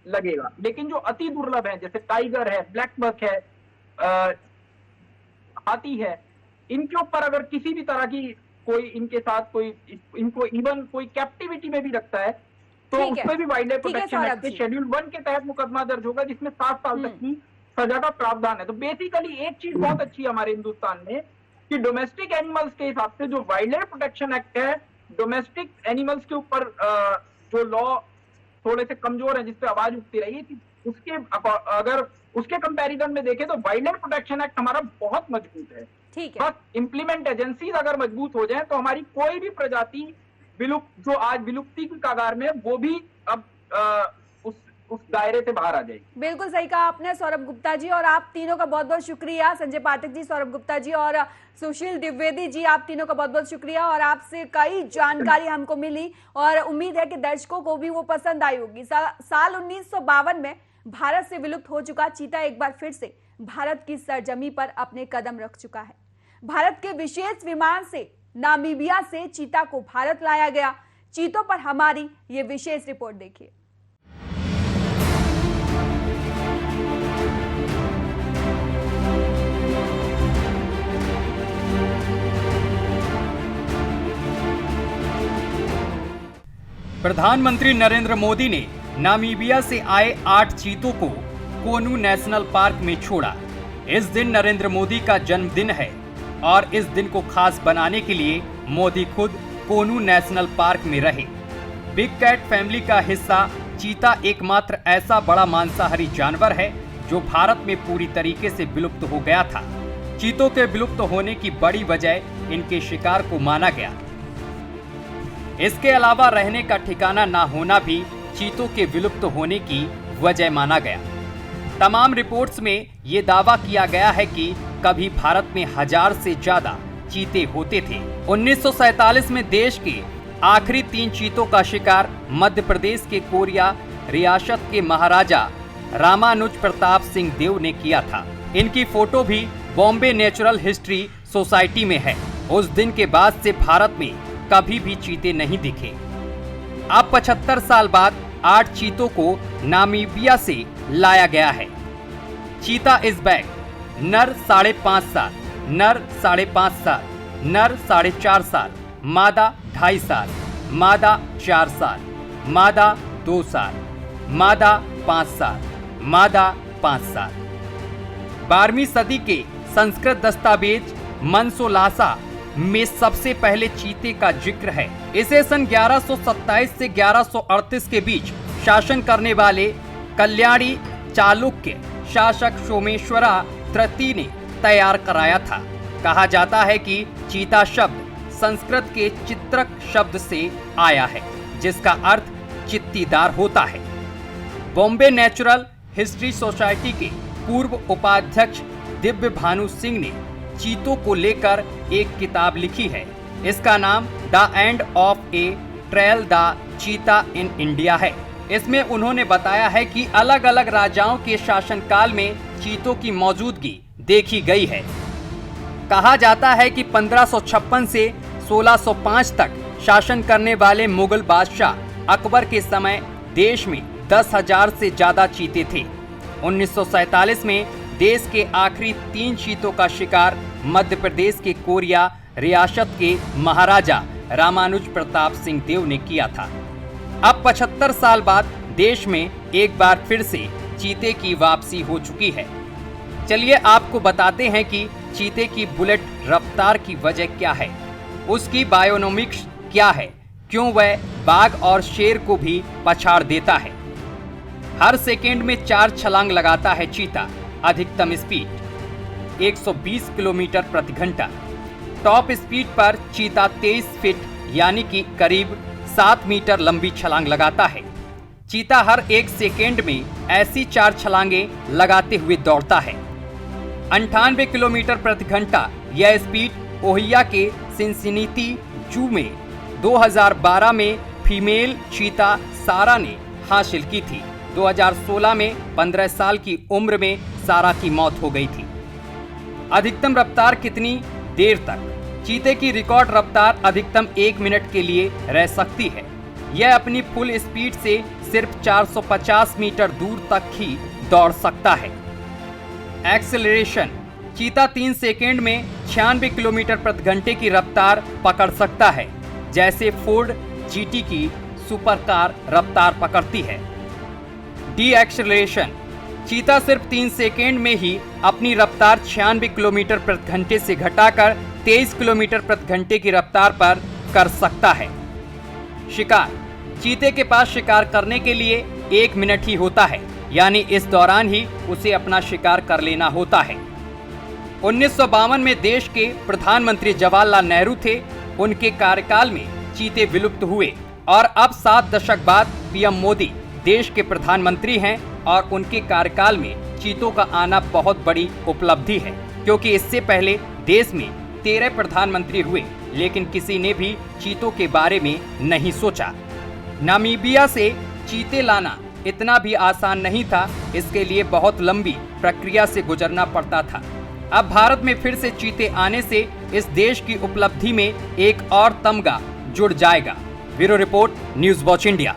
लगेगा। लेकिन जो अति दुर्लभ है, जैसे टाइगर है, ब्लैक बक है, हाथी है, इनके ऊपर अगर किसी भी तरह की कोई इनके साथ कोई इनको इवन कोई कैप्टिविटी में भी रखता है तो उसमें भी वाइल्ड लाइफ प्रोटेक्शन एक्ट के शेड्यूल 1 के तहत मुकदमा दर्ज होगा, जिसमें 7 साल तक की सजा का प्रावधान है। तो बेसिकली एक चीज बहुत अच्छी है हमारे हिंदुस्तान में कि डोमेस्टिक एनिमल्स के हिसाब से जो वाइल्ड लाइफ प्रोटेक्शन एक्ट है, डोमेस्टिक एनिमल्स के ऊपर जो लॉ थोड़े से कमजोर है, जिसपे आवाज उठती रही है, उसके अगर उसके कंपैरिजन में देखें तो वाइल्ड लाइफ प्रोटेक्शन एक्ट हमारा बहुत मजबूत है। ठीक है, बस इंप्लीमेंट एजेंसीज अगर मजबूत हो जाए तो हमारी कोई भी प्रजाति विलुप्त जो आज विलुप्ति की कगार में वो भी अब उस दायरे से बाहर आ जाएगी। बिल्कुल सही कहा आपने सौरभ गुप्ता जी, और आप तीनों का बहुत बहुत शुक्रिया, संजय पाठक जी, सौरभ गुप्ता जी और सुशील द्विवेदी जी, आप तीनों का बहुत बहुत शुक्रिया। और आपसे कई जानकारी हमको मिली और उम्मीद है कि दर्शकों को भी वो पसंद आई होगी। साल 1952 में भारत से विलुप्त हो चुका चीता एक बार फिर से भारत की सरजमी पर अपने कदम रख चुका है। भारत के विशेष विमान से नामीबिया से चीता को भारत लाया गया। चीतों पर हमारी ये विशेष रिपोर्ट देखिए। प्रधानमंत्री नरेंद्र मोदी ने नामीबिया से आए 8 चीतों को कोनू नेशनल पार्क में छोड़ा। इस दिन नरेंद्र मोदी का जन्मदिन है और इस दिन को खास बनाने के लिए मोदी खुद कोनू नेशनल पार्क में रहे। बिग कैट फैमिली का हिस्सा चीता एकमात्र ऐसा बड़ा मांसाहारी जानवर है जो भारत में पूरी तरीके से विलुप्त हो गया था। चीतों के विलुप्त होने की बड़ी वजह इनके शिकार को माना गया। इसके अलावा रहने का ठिकाना ना होना भी चीतों के विलुप्त होने की वजह माना गया। तमाम रिपोर्ट्स में ये दावा किया गया है कि कभी भारत में 1000 से ज्यादा चीते होते थे। 1947 में देश के आखिरी 3 चीतों का शिकार मध्य प्रदेश के कोरिया रियासत के महाराजा रामानुज प्रताप सिंह देव ने किया था। इनकी फोटो भी बॉम्बे नेचुरल हिस्ट्री सोसाइटी में है। उस दिन के बाद से भारत में कभी भी चीते नहीं दिखे। अब 75 साल बाद 8 चीतों को नामीबिया से लाया गया है। चीता इज बैक। नर 5.5 साल, नर 5.5 साल, नर 4.5 साल, मादा 2.5 साल, मादा 4 साल, मादा 2 साल, मादा 5 साल, मादा 5 साल। 12वीं सदी के संस्कृत दस्तावेज मनसोलासा में सबसे पहले चीते का जिक्र है। इसे सन 1127 से 1138 के बीच शासन करने वाले कल्याणी चालुक्य शासक सोमेश्वरा तृतीय ने तैयार कराया था। कहा जाता है कि चीता शब्द संस्कृत के चित्रक शब्द से आया है, जिसका अर्थ चित्तीदार होता है। बॉम्बे नेचुरल हिस्ट्री सोसाइटी के पूर्व उपाध्यक्ष दिव्य भानु सिंह ने चीतों को लेकर एक किताब लिखी है। इसका नाम the end of A trail the चीता इन इंडिया है। इसमें उन्होंने बताया है कि अलग अलग राजाओं के शासनकाल में चीतों की मौजूदगी देखी गई है। कहा जाता है कि 1556 से 1605 तक शासन करने वाले मुगल बादशाह अकबर के समय देश में 10,000 से ज्यादा चीते थे। 1947 में देश के आखिरी 3 चीतों का शिकार मध्य प्रदेश के कोरिया रियासत के महाराजा रामानुज प्रताप सिंह देव ने किया था। अब 75 साल बाद देश में एक बार फिर से चीते की वापसी हो चुकी है। चलिए आपको बताते हैं कि चीते की बुलेट रफ्तार की वजह क्या है, उसकी बायोनोमिक्स क्या है, क्यों वह बाघ और शेर को भी पछाड़ देता है। हर सेकेंड में 4 छलांग लगाता है चीता। अधिकतम स्पीड 120 किलोमीटर प्रति घंटा। टॉप स्पीड पर चीता 23 फीट यानी कि करीब 7 मीटर लंबी छलांग लगाता है। चीता हर 1 सेकेंड में ऐसी 4 छलांगे लगाते हुए दौड़ता है। 98 किलोमीटर प्रति घंटा यह स्पीड ओहियो के सिंसिनेटी जू में 2012 में फीमेल चीता सारा ने हासिल की थी। 2016 में 15 साल की उम्र में सारा की मौत हो गई थी। अधिकतम रफ्तार कितनी देर तक? चीते की रिकॉर्ड रफ्तार अधिकतम 1 मिनट के लिए रह सकती है। यह अपनी फुल स्पीड से सिर्फ 450 मीटर दूर तक ही दौड़ सकता है। एक्सेलरेशन, चीता 3 सेकेंड में 96 किलोमीटर प्रति घंटे की रफ्तार पकड़ सकता है, जैसे फोर्ड जीटी की सुपर कार रफ्तार पकड़ती है। डी एक्सेलरेशन, चीता सिर्फ 3 सेकेंड में ही अपनी रफ्तार 96 किलोमीटर प्रति घंटे से घटाकर 23 किलोमीटर प्रति घंटे की रफ्तार पर कर सकता है। शिकार, चीते के पास शिकार करने के लिए 1 मिनट ही होता है, यानी इस दौरान ही उसे अपना शिकार कर लेना होता है। 1952 में देश के प्रधानमंत्री जवाहरलाल नेहरू थे। उनके कार्यकाल में चीते विलुप्त हुए और अब 7 दशक बाद पीएम मोदी देश के प्रधानमंत्री हैं और उनके कार्यकाल में चीतों का आना बहुत बड़ी उपलब्धि है, क्योंकि इससे पहले देश में 13 प्रधानमंत्री हुए, लेकिन किसी ने भी चीतों के बारे में नहीं सोचा। नामीबिया से चीते लाना इतना भी आसान नहीं था, इसके लिए बहुत लंबी प्रक्रिया से गुजरना पड़ता था। अब भारत में फिर से चीते आने से इस देश की उपलब्धि में एक और तमगा जुड़ जाएगा। Bureau report, news watch India.